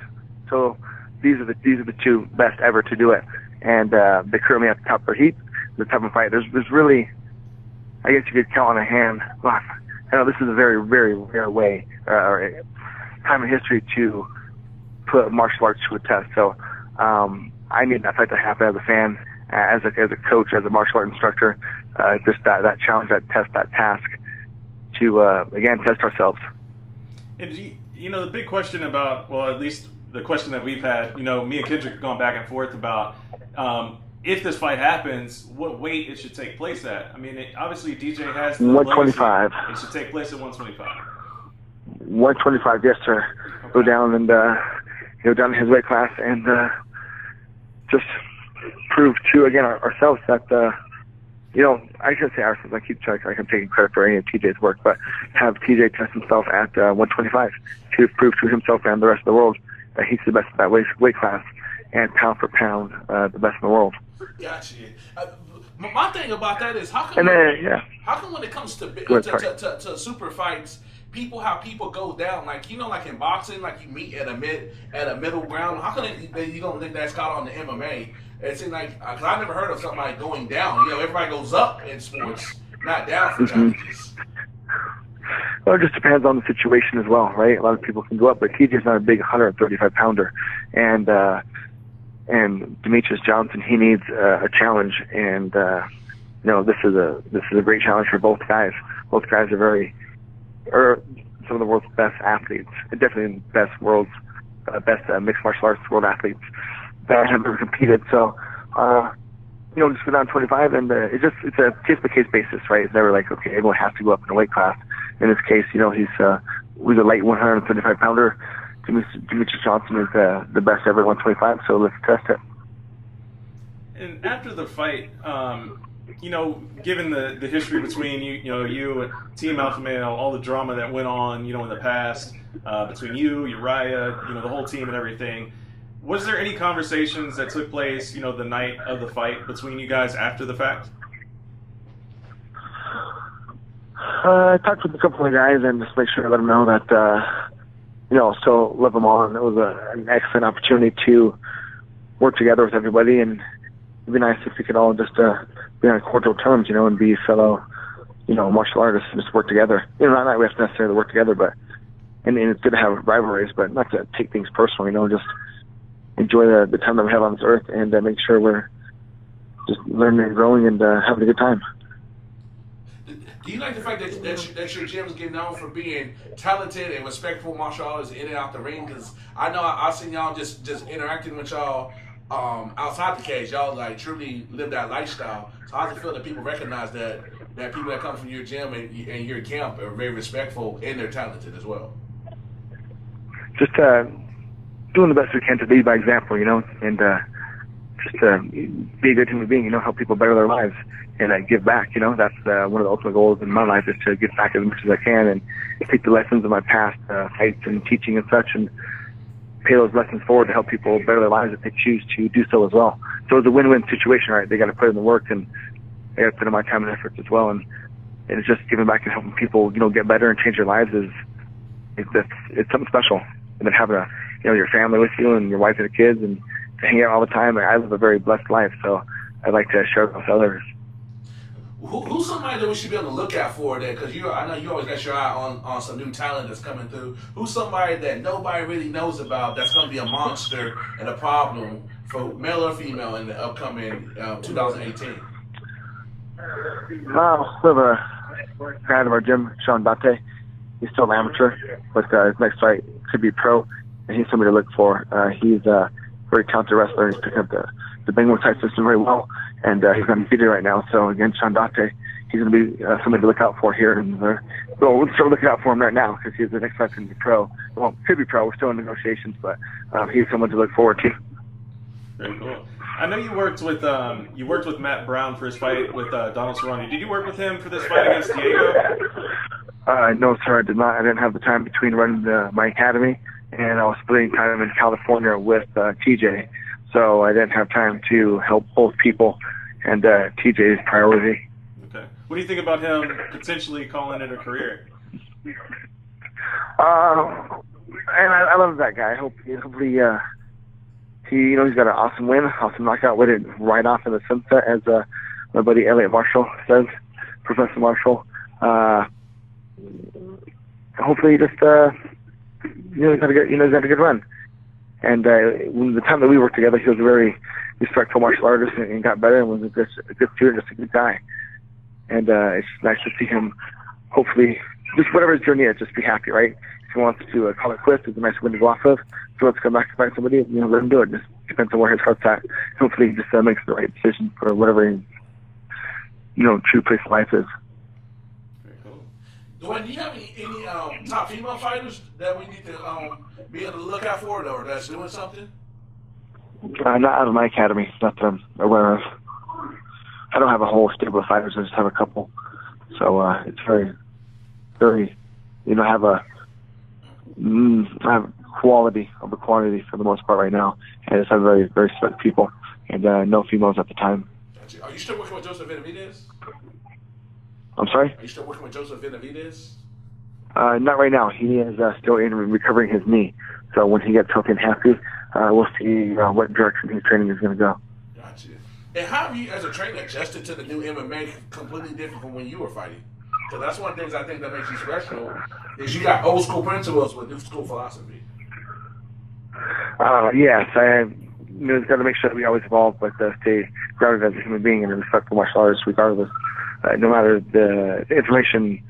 So these are the two best ever to do it, and they currently at the top of their heap. The type of fight, there's really I guess you could count on a hand. Well, I know this is a very, very rare way or time in history to put martial arts to a test. So I need that fight to happen as a fan, as a coach, as a martial art instructor. Just that challenge, that test, that task to again test ourselves. And the big question about, well, at least the question that we've had, me and Kendrick have gone back and forth about if this fight happens, what weight it should take place at. I mean, obviously DJ has the 125. Legacy. It should take place at 125. 125, yes, sir. Okay. Go down and go down in his weight class and just prove to again ourselves that I shouldn't say ourselves. I keep taking credit for any of TJ's work, but have TJ test himself at 125 to prove to himself and the rest of the world that he's the best of that weight class and pound for pound the best in the world. Gotcha. My thing about that is how come when it comes to super fights, how people go down, like in boxing, like you meet at a middle ground. How come you don't think that's caught on the MMA? It seems like, because I never heard of somebody going down. Everybody goes up in sports, not down for challenges. Well, it just depends on the situation as well, right? A lot of people can go up, but TJ's not a big 135 pounder, and Demetrius Johnson, he needs a challenge, and this is a great challenge for both guys. Both guys are some of the world's best athletes, definitely best mixed martial arts world athletes that have ever competed. So, just go down 25, and it's a case-by-case basis, right? It's never like, okay, everyone has to go up in a weight class. In this case, he's a light 135 pounder. Demetrius Johnson is the best ever at 125, so let's test it. And after the fight, given the history between you and Team Alpha Male, all the drama that went on, in the past, between you, Uriah, the whole team and everything, was there any conversations that took place, the night of the fight between you guys after the fact? I talked with a couple of guys and just make sure to let them know that, still love them all, and it was an excellent opportunity to work together with everybody, and it'd be nice if we could all just be on cordial terms, and be fellow, martial artists and just work together. Not that we have to necessarily work together, but and it's good to have rivalries, but not to take things personally, just enjoy the time that we have on this earth and make sure we're just learning and growing and having a good time. Do you like the fact that your gym is getting known for being talented and respectful martial artists in and out the ring? Because I know I've seen y'all just interacting with y'all outside the cage. Y'all like truly live that lifestyle. So how does it feel that people recognize that people that come from your gym and your camp are very respectful and they're talented as well? Just doing the best we can to lead by example, and just be a good human being, help people better their lives and give back. That's one of the ultimate goals in my life, is to give back as much as I can and take the lessons of my past fights and teaching and such and pay those lessons forward to help people better their lives if they choose to do so as well. So it's a win-win situation, right? They got to put in the work and I got to put in my time and efforts as well. And it's just giving back and helping people, get better and change their lives it's something special. And then having your family with you and your wife and the kids and to hang out all the time. I live a very blessed life, so I'd like to share it with others. Who's somebody that we should be on the lookout for there? Because I know you always got your eye on some new talent that's coming through. Who's somebody that nobody really knows about that's going to be a monster and a problem for male or female in the upcoming 2018? Well, we have a guy in our gym, Sean Dante. He's still an amateur, but his next fight could be pro, and he's somebody to look for. He's a very talented wrestler. He's picking up the Bengal type system very well, and he's undefeated right now. So again, Sean Dante, he's going to be somebody to look out for here. And we'll start looking out for him right now because he's the next fight going to be pro. Well, could be pro. We're still in negotiations, but he's someone to look forward to. Very cool. I know you worked with Matt Brown for his fight with Donald Cerrone. Did you work with him for this fight against Diego? No, sir, I did not. I didn't have the time between running my academy, and I was splitting time in California with TJ, so I didn't have time to help both people, and TJ is priority. Okay. What do you think about him potentially calling it a career? And I love that guy. Hopefully, he's got an awesome win, awesome knockout with it right off in the sunset, as my buddy Elliot Marshall says Professor Marshall. Hopefully, he just he's had a good run. And when the time that we worked together, he was a very respectful martial artist and got better and was a good student, just a good guy. And it's nice to see him, hopefully, just whatever his journey is, just be happy, right? If he wants to call it quits, it's a nice win to go off of. If he wants to come back and fight somebody, let him do it. Just depends on where his heart's at. Hopefully, he just makes the right decision for whatever his, true place in life is. Very cool. Duane, do you have any top female fighters that we need to be able to look out for, or that's doing something? Not out of my academy, not that I'm aware of. I don't have a whole stable of fighters. I just have a couple. So it's very, very, I have quality over quantity for the most part right now. And I just have very, very select people, and no females at the time. Gotcha. Are you still working with Joseph Benavidez? I'm sorry? Are you still working with Joseph Benavidez? Not right now. He is still in recovering his knee. So when he gets healthy and happy, we'll see what direction his training is going to go. Gotcha. And how have you, as a trainer, adjusted to the new MMA completely different from when you were fighting? Because that's one of the things I think that makes you special, is you got old school principles with new school philosophy. Yes, I got to make sure that we always evolve, but stay grounded as a human being and a respectful martial artist regardless. No matter the information,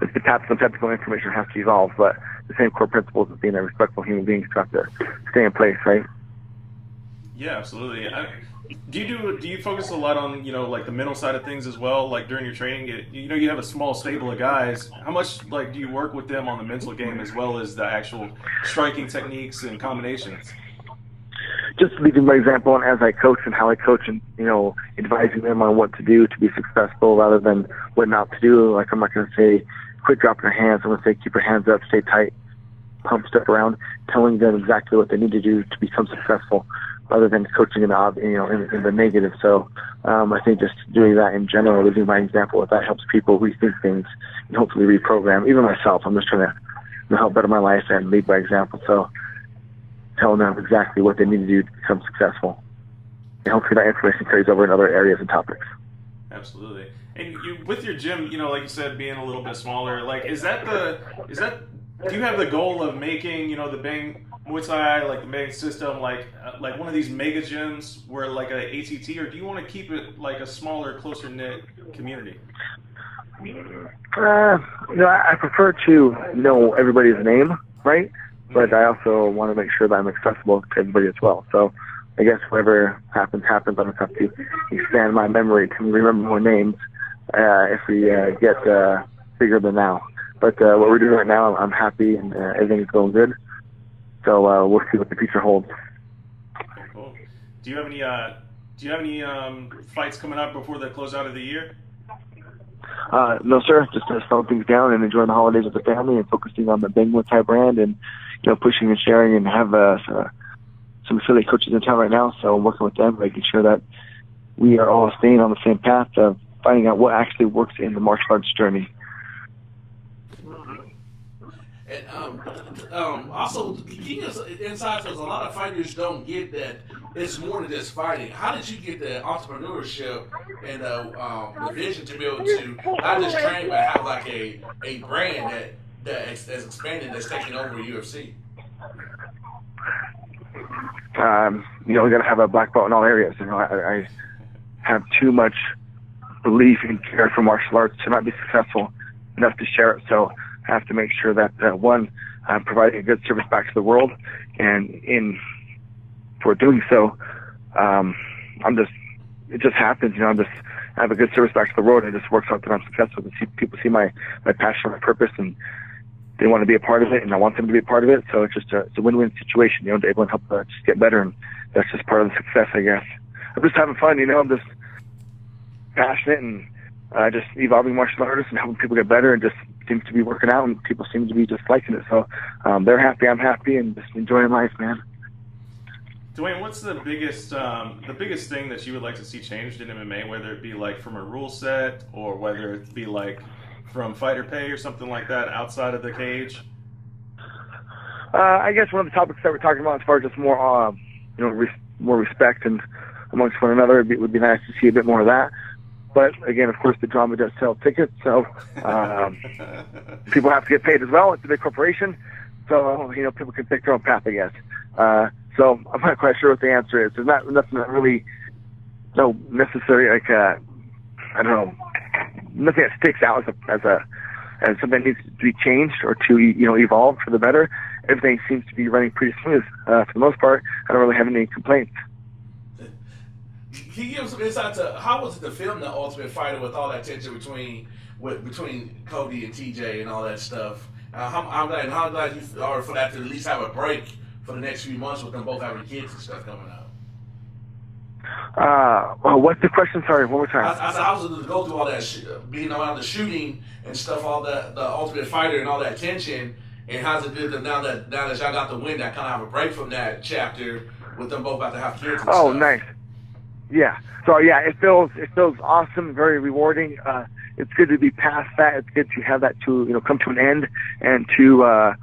the technical information has to evolve, but the same core principles of being a respectful human being have to stay in place, right? Yeah, absolutely. Do you focus a lot on like the mental side of things as well? Like during your training, you have a small stable of guys. How much do you work with them on the mental game as well as the actual striking techniques and combinations? Just leading by example, and as I coach and how I coach, and advising them on what to do to be successful rather than what not to do. Like I'm not going to say quit dropping your hands. I'm going to say keep your hands up, stay tight, pump, step around, telling them exactly what they need to do to become successful, rather than coaching in the negative. So I think just doing that in general, leading by example, if that helps people rethink things and hopefully reprogram. Even myself, I'm just trying to help better my life and lead by example. So telling them exactly what they need to do to become successful. And hopefully that information carries over in other areas and topics. Absolutely. And you, with your gym, like you said, being a little bit smaller, like do you have the goal of making, the Bang Muay Thai, like the Bang system, like one of these mega gyms where like a ATT, or do you want to keep it like a smaller, closer knit community? I prefer to know everybody's name, right? But I also want to make sure that I'm accessible to everybody as well. So I guess whatever happens. I don't have to expand my memory to remember more names if we get bigger than now. But what we're doing right now, I'm happy and everything's going good. So we'll see what the future holds. Cool. Do you have any fights coming up before the closeout of the year? No, sir. Just slowing things down and enjoying the holidays with the family and focusing on the Bang Muay Thai brand and pushing and sharing, and have some affiliate coaches in town right now. So I'm working with them, making sure that we are all staying on the same path of finding out what actually works in the martial arts journey. And also, can you give us insight, because a lot of fighters don't get that it's more than just fighting. How did you get the entrepreneurship and the vision to be able to not just train, but have like a brand that's expanding, that's taking over UFC? We got to have a black belt in all areas. I have too much belief and care for martial arts to not be successful enough to share it. So I have to make sure that one, I'm providing a good service back to the world, and for doing so, it just happens. I have a good service back to the world, and it just works out that I'm successful. People see my passion, my purpose, and they want to be a part of it, and I want them to be a part of it. So it's a win-win situation. Everyone help just get better, and that's just part of the success, I guess. I'm just having fun. I'm just passionate and just evolving martial artists and helping people get better, and just seems to be working out, and people seem to be just liking it. So they're happy, I'm happy, and just enjoying life, man. Duane, what's the biggest thing that you would like to see changed in MMA, whether it be like from a rule set or whether it be like from fighter pay or something like that outside of the cage? I guess one of the topics that we're talking about as far as just more, more respect and amongst one another, it would be nice to see a bit more of that. But again, of course, the drama does sell tickets, so people have to get paid as well. It's a big corporation, so people can take their own path, I guess. So I'm not quite sure what the answer is. There's nothing that really, no necessary I don't know, nothing that sticks out as something that needs to be changed or to evolve for the better. Everything seems to be running pretty smooth for the most part. I don't really have any complaints. Can you give some insight to how was it to film The Ultimate Fighter with all that tension between Cody and TJ and all that stuff? How glad you are for that to at least have a break for the next few months with them both having kids and stuff coming out. Well, what's the question? Sorry, one more time. I said, how was it to go through all that, being around the shooting and stuff, all that, the Ultimate Fighter and all that tension, and how's it been now that y'all got the win, that kind of have a break from that chapter with them both about to have kids and stuff? Oh, nice. Yeah. So yeah, it feels awesome, very rewarding. It's good to be past that. It's good to have that to come to an end, and to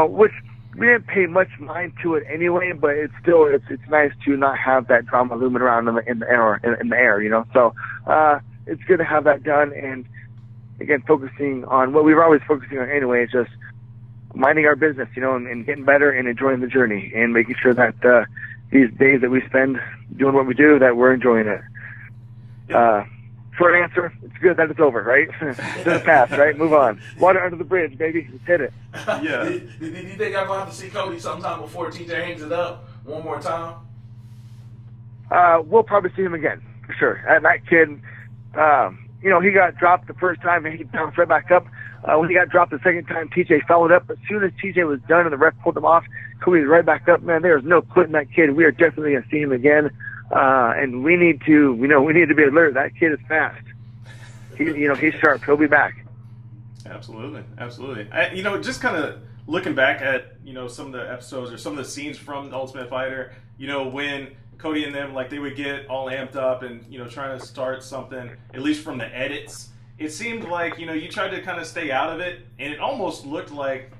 which we didn't pay much mind to it anyway. But it's nice to not have that drama looming around in the air. So it's good to have that done, and again, focusing on what we were always focusing on anyway, just minding our business, and getting better and enjoying the journey, and making sure that these days that we spend doing what we do, that we're enjoying it. Short answer, it's good that it's over, right? It's in the past, right? Move on. Water under the bridge, baby. Let's hit it. Yeah. Do you think I'm going to have to see Cody sometime before TJ hangs it up one more time? We'll probably see him again, for sure. And that kid, he got dropped the first time and he bounced right back up. When he got dropped the second time, TJ followed up. As soon as TJ was done and the ref pulled him off, Cody was right back up. Man, there's no quitting that kid. We are definitely going to see him again. And we need to, we need to be alert. That kid is fast. He's sharp. He'll be back. Absolutely. Just kind of looking back at, some of the episodes or some of the scenes from The Ultimate Fighter, when Cody and them, they would get all amped up and, trying to start something, at least from the edits. It seemed like, you tried to kind of stay out of it, and it almost looked like,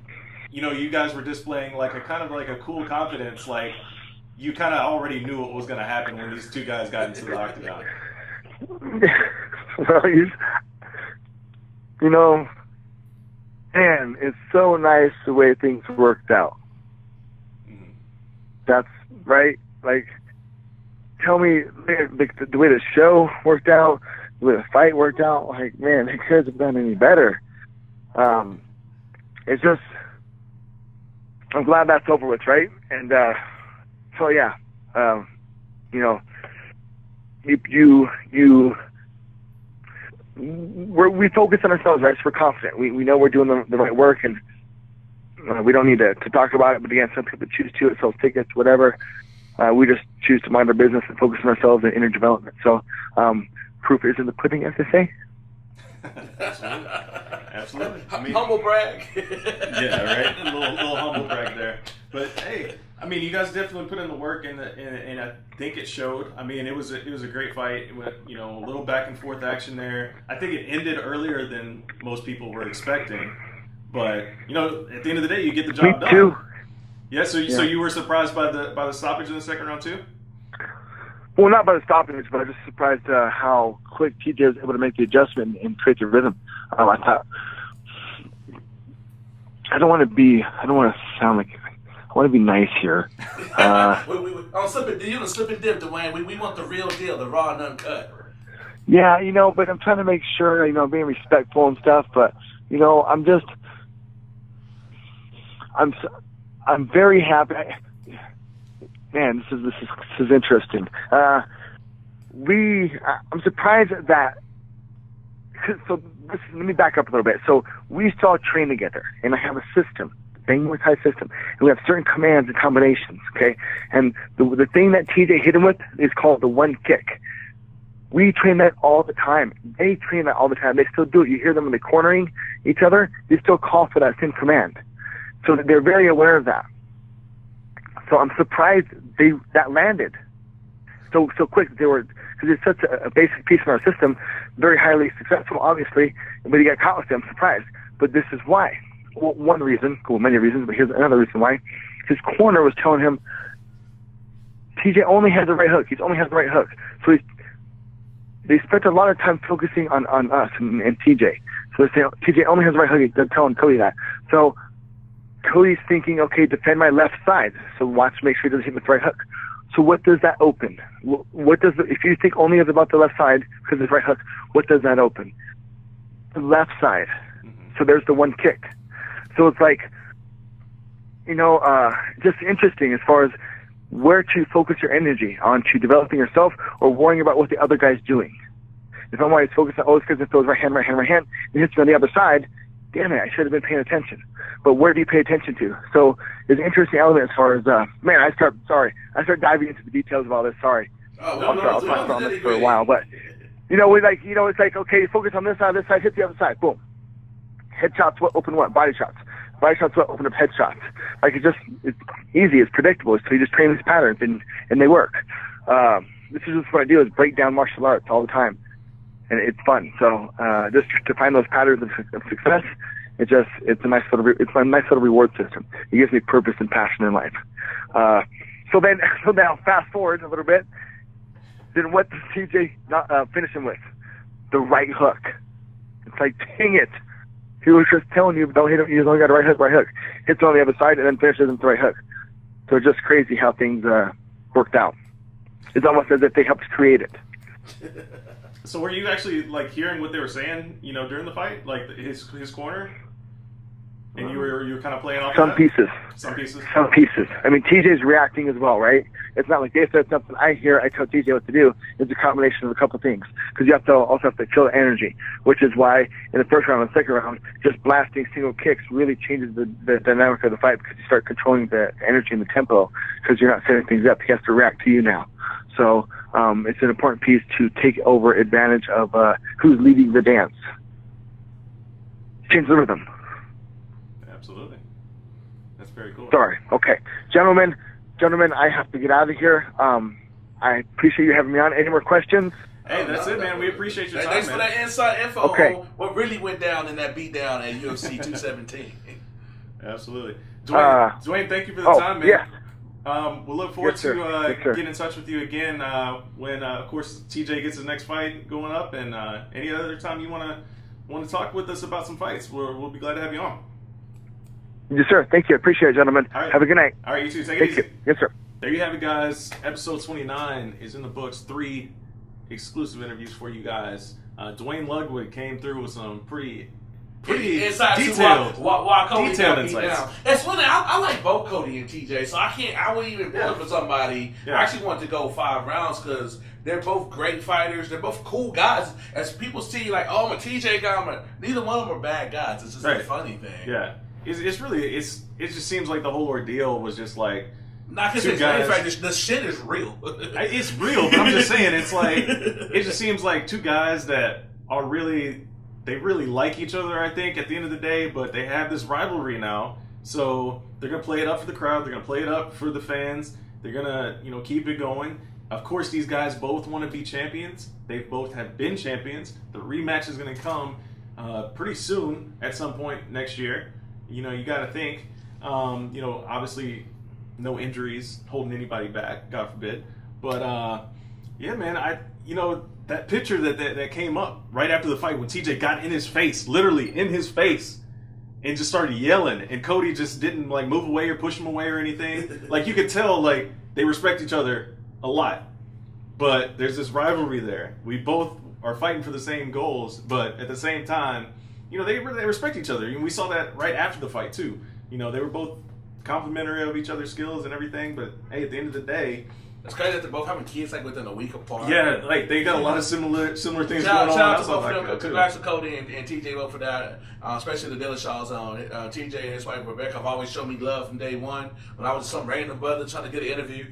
you guys were displaying a kind of a cool confidence, you kind of already knew what was going to happen when these two guys got into the octagon. Well, man, it's so nice the way things worked out. Mm-hmm. That's right. Tell me the way the show worked out, the way the fight worked out. Man, it couldn't have done any better. It's just, I'm glad that's over with, right? And so yeah, we focus on ourselves, right? So we're confident. We know we're doing the right work, and we don't need to talk about it. But again, some people choose to. It sells tickets, whatever. We just choose to mind our business and focus on ourselves and inner development. So proof is in the pudding, as they say. Absolutely. Humble brag. Yeah, right. A little humble brag there. But hey, you guys definitely put in the work, and I think it showed. It was a great fight. It went, a little back and forth action there. I think it ended earlier than most people were expecting. But at the end of the day, you get the job done. Too. Yeah. So you were surprised by the stoppage in the second round too? Well, not by the stoppage, but I was just surprised how quick TJ was able to make the adjustment and create the rhythm. I thought, I don't want to sound like, I want to be nice here. You slip and dip, Duane. We want the real deal, the raw and uncut. Yeah, but I'm trying to make sure, being respectful and stuff. But I'm very happy. Man, this is interesting. I'm surprised at that. So let me back up a little bit. So we used to all train together, and I have a system, Muay Thai system, and we have certain commands and combinations. Okay, and the thing that TJ hit him with is called the one kick. We train that all the time. They train that all the time. They still do it. You hear them when they're cornering each other. They still call for that same command. So they're very aware of that. So I'm surprised that landed so quick. Because it's such a basic piece in our system, very highly successful, obviously. But he got caught with it. I'm surprised. But this is why. Well, one reason, many reasons, but here's another reason why. His corner was telling him, TJ only has the right hook. He only has the right hook. So they spent a lot of time focusing on us and TJ. So they say, TJ only has right hook. They're telling Cody that. So Cody's thinking, okay, defend my left side. So watch, make sure he doesn't hit with the right hook. So what does that open? What does if you think only about the left side because it's right hook, what does that open? The left side. So there's the one kick. So it's like, just interesting as far as where to focus your energy onto developing yourself or worrying about what the other guy's doing. If I'm always focused on, it's because it throws right hand, and hits me on the other side, damn it, I should have been paying attention. But where do you pay attention to? So there's an interesting element as far as, I start diving into the details of all this, sorry. Oh, I'll talk about this for a while, but, it's like, okay, focus on this side, hit the other side, boom. Headshots, what open what? Body shots. Body shots, what open up headshots. Like, it's easy, it's predictable. So you just train these patterns, and they work. This is just what I do, is break down martial arts all the time. And it's fun. So just to find those patterns of success, it's a nice little reward system. It gives me purpose and passion in life. So now fast forward a little bit. Then what does TJ finish him with? The right hook. It's like, dang it. He was just telling you, don't hit him. He's only got a right hook. Hits on the other side and then finishes him with the right hook. So it's just crazy how things worked out. It's almost as if they helped create it. So were you actually like hearing what they were saying, during the fight, like his corner, and you were kind of playing off some of pieces. Some pieces. I mean, TJ's reacting as well, right? It's not like they said something. I tell TJ what to do. It's a combination of a couple things because you also have to feel the energy, which is why in the first round and the second round, just blasting single kicks really changes the dynamic of the fight because you start controlling the energy and the tempo because you're not setting things up. He has to react to you now. So it's an important piece to take over advantage of who's leading the dance. Change the rhythm. Absolutely. That's very cool. Sorry. Okay. Gentlemen, I have to get out of here. I appreciate you having me on. Any more questions? Hey, that's it, man. We appreciate your time, Thanks man. for that inside info on what really went down in that beatdown at UFC 217. Absolutely. Duane, thank you for the time, man. Yeah. We'll look forward to sir. getting in touch with you again when, of course, TJ gets his next fight going up, and any other time you want to talk with us about some fights, we'll be glad to have you on. Yes, sir. Thank you. Appreciate it, gentlemen. Right. Have a good night. All right, you too. Take it Thank easy. you. Yes, sir. There you have it, guys. Episode 29 is in the books. 3 exclusive interviews for you guys. Duane Ludwig came through with some pretty inside detailed, why Cody detailed got beat insights. down. It's funny. I like both Cody and TJ, so I wouldn't even vote for somebody. Yeah. I actually wanted to go 5 rounds because they're both great fighters. They're both cool guys. As people see, like, oh, I'm a TJ guy. Neither one of them are bad guys. It's just a funny thing. Yeah, it just seems like the whole ordeal was just like. Not because it's fact, the shit is real. It's real, but I'm just saying, it's like it just seems like two guys that are they really like each other, I think, at the end of the day, but they have this rivalry now. So they're gonna play it up for the crowd, they're gonna play it up for the fans, they're gonna, keep it going. Of course, these guys both want to be champions. They both have been champions. The rematch is gonna come pretty soon at some point next year. You gotta think. Obviously no injuries holding anybody back, God forbid. But yeah, man, that picture that came up right after the fight when TJ got in his face, literally in his face, and just started yelling, and Cody just didn't like move away or push him away or anything. Like you could tell, like they respect each other a lot, but there's this rivalry there. We both are fighting for the same goals, but at the same time, they respect each other. And we saw that right after the fight too. They were both complimentary of each other's skills and everything, but hey, at the end of the day, it's crazy that they're both having kids like within a week apart. Yeah, like they got a lot of similar things shout going on. Shout out to both of them. Congrats to Cody and TJ both for that, especially the Dillashaw zone. TJ and his wife Rebecca have always shown me love from day one. When I was some random brother trying to get an interview.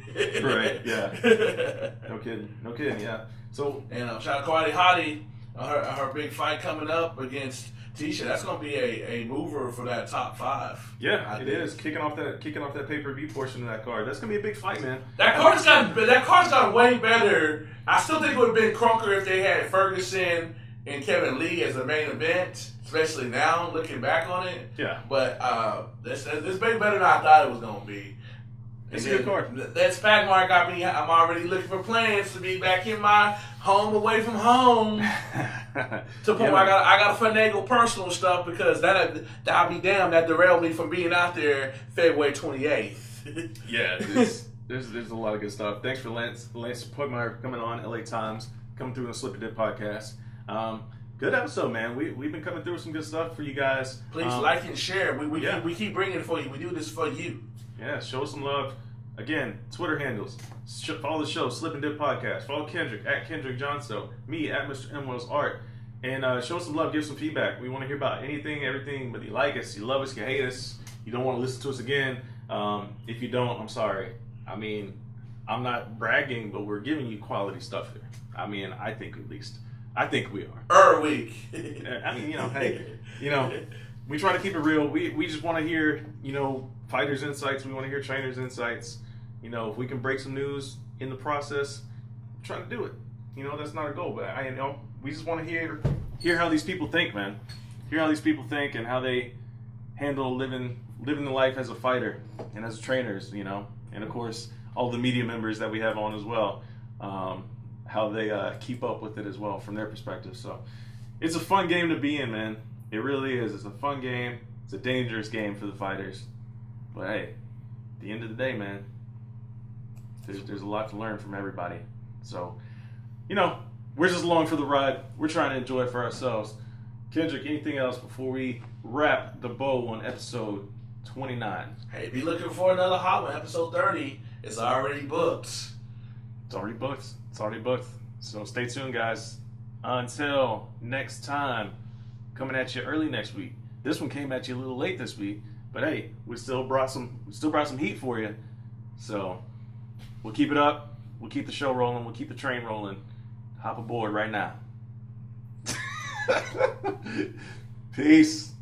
Right. Yeah. No kidding. Yeah. So and shout out to Cardi Hottie, her big fight coming up against Tisha. That's going to be a mover for that top 5. Yeah, it is kicking off that pay-per-view portion of that card. That's going to be a big fight, man. That card's gotten way better. I still think it would have been crunker if they had Ferguson and Kevin Lee as the main event, especially now looking back on it. Yeah. But it's been better than I thought it was going to be. It's a good card. That Pugmire got me. I'm already looking for plans to be back in my home away from home. To the point where I got to finagle personal stuff because I'll be damned that derailed me from being out there February 28th. Yeah, there's a lot of good stuff. Thanks for Lance Pugmire coming on, LA Times, coming through on the Slip and Dip podcast. Good episode, man. We've been coming through some good stuff for you guys. Please like and share. We keep bringing it for you. We do this for you. Yeah, show some love. Again, Twitter handles. Follow the show, Slip and Dip Podcast. Follow Kendrick at Kendrick Johnstone. Me at Mr. M. Wells Art. And show some love, give some feedback. We want to hear about anything, everything, whether you like us, you love us, you hate us, you don't want to listen to us again. If you don't, I'm sorry. I mean, I'm not bragging, but we're giving you quality stuff here. I mean, I think at least. I think we are. Week. I mean, hey, we try to keep it real. We just want to hear, fighters' insights. We want to hear trainers' insights. If we can break some news in the process, try to do it. That's not our goal, but we just want to hear how these people think, man. Hear how these people think and how they handle living the life as a fighter and as trainers, and of course all the media members that we have on as well. How they keep up with it as well from their perspective. So it's a fun game to be in, man. It really is. It's a fun game. It's a dangerous game for the fighters. But hey, at the end of the day, man, there's a lot to learn from everybody. So, we're just along for the ride. We're trying to enjoy it for ourselves. Kendrick, anything else before we wrap the bow on episode 29? Hey, be looking for another hot one. Episode 30 is already booked. It's already booked. So stay tuned, guys. Until next time, coming at you early next week. This one came at you a little late this week, but hey, we still brought some heat for you. So we'll keep it up. We'll keep the show rolling. We'll keep the train rolling. Hop aboard right now. Peace.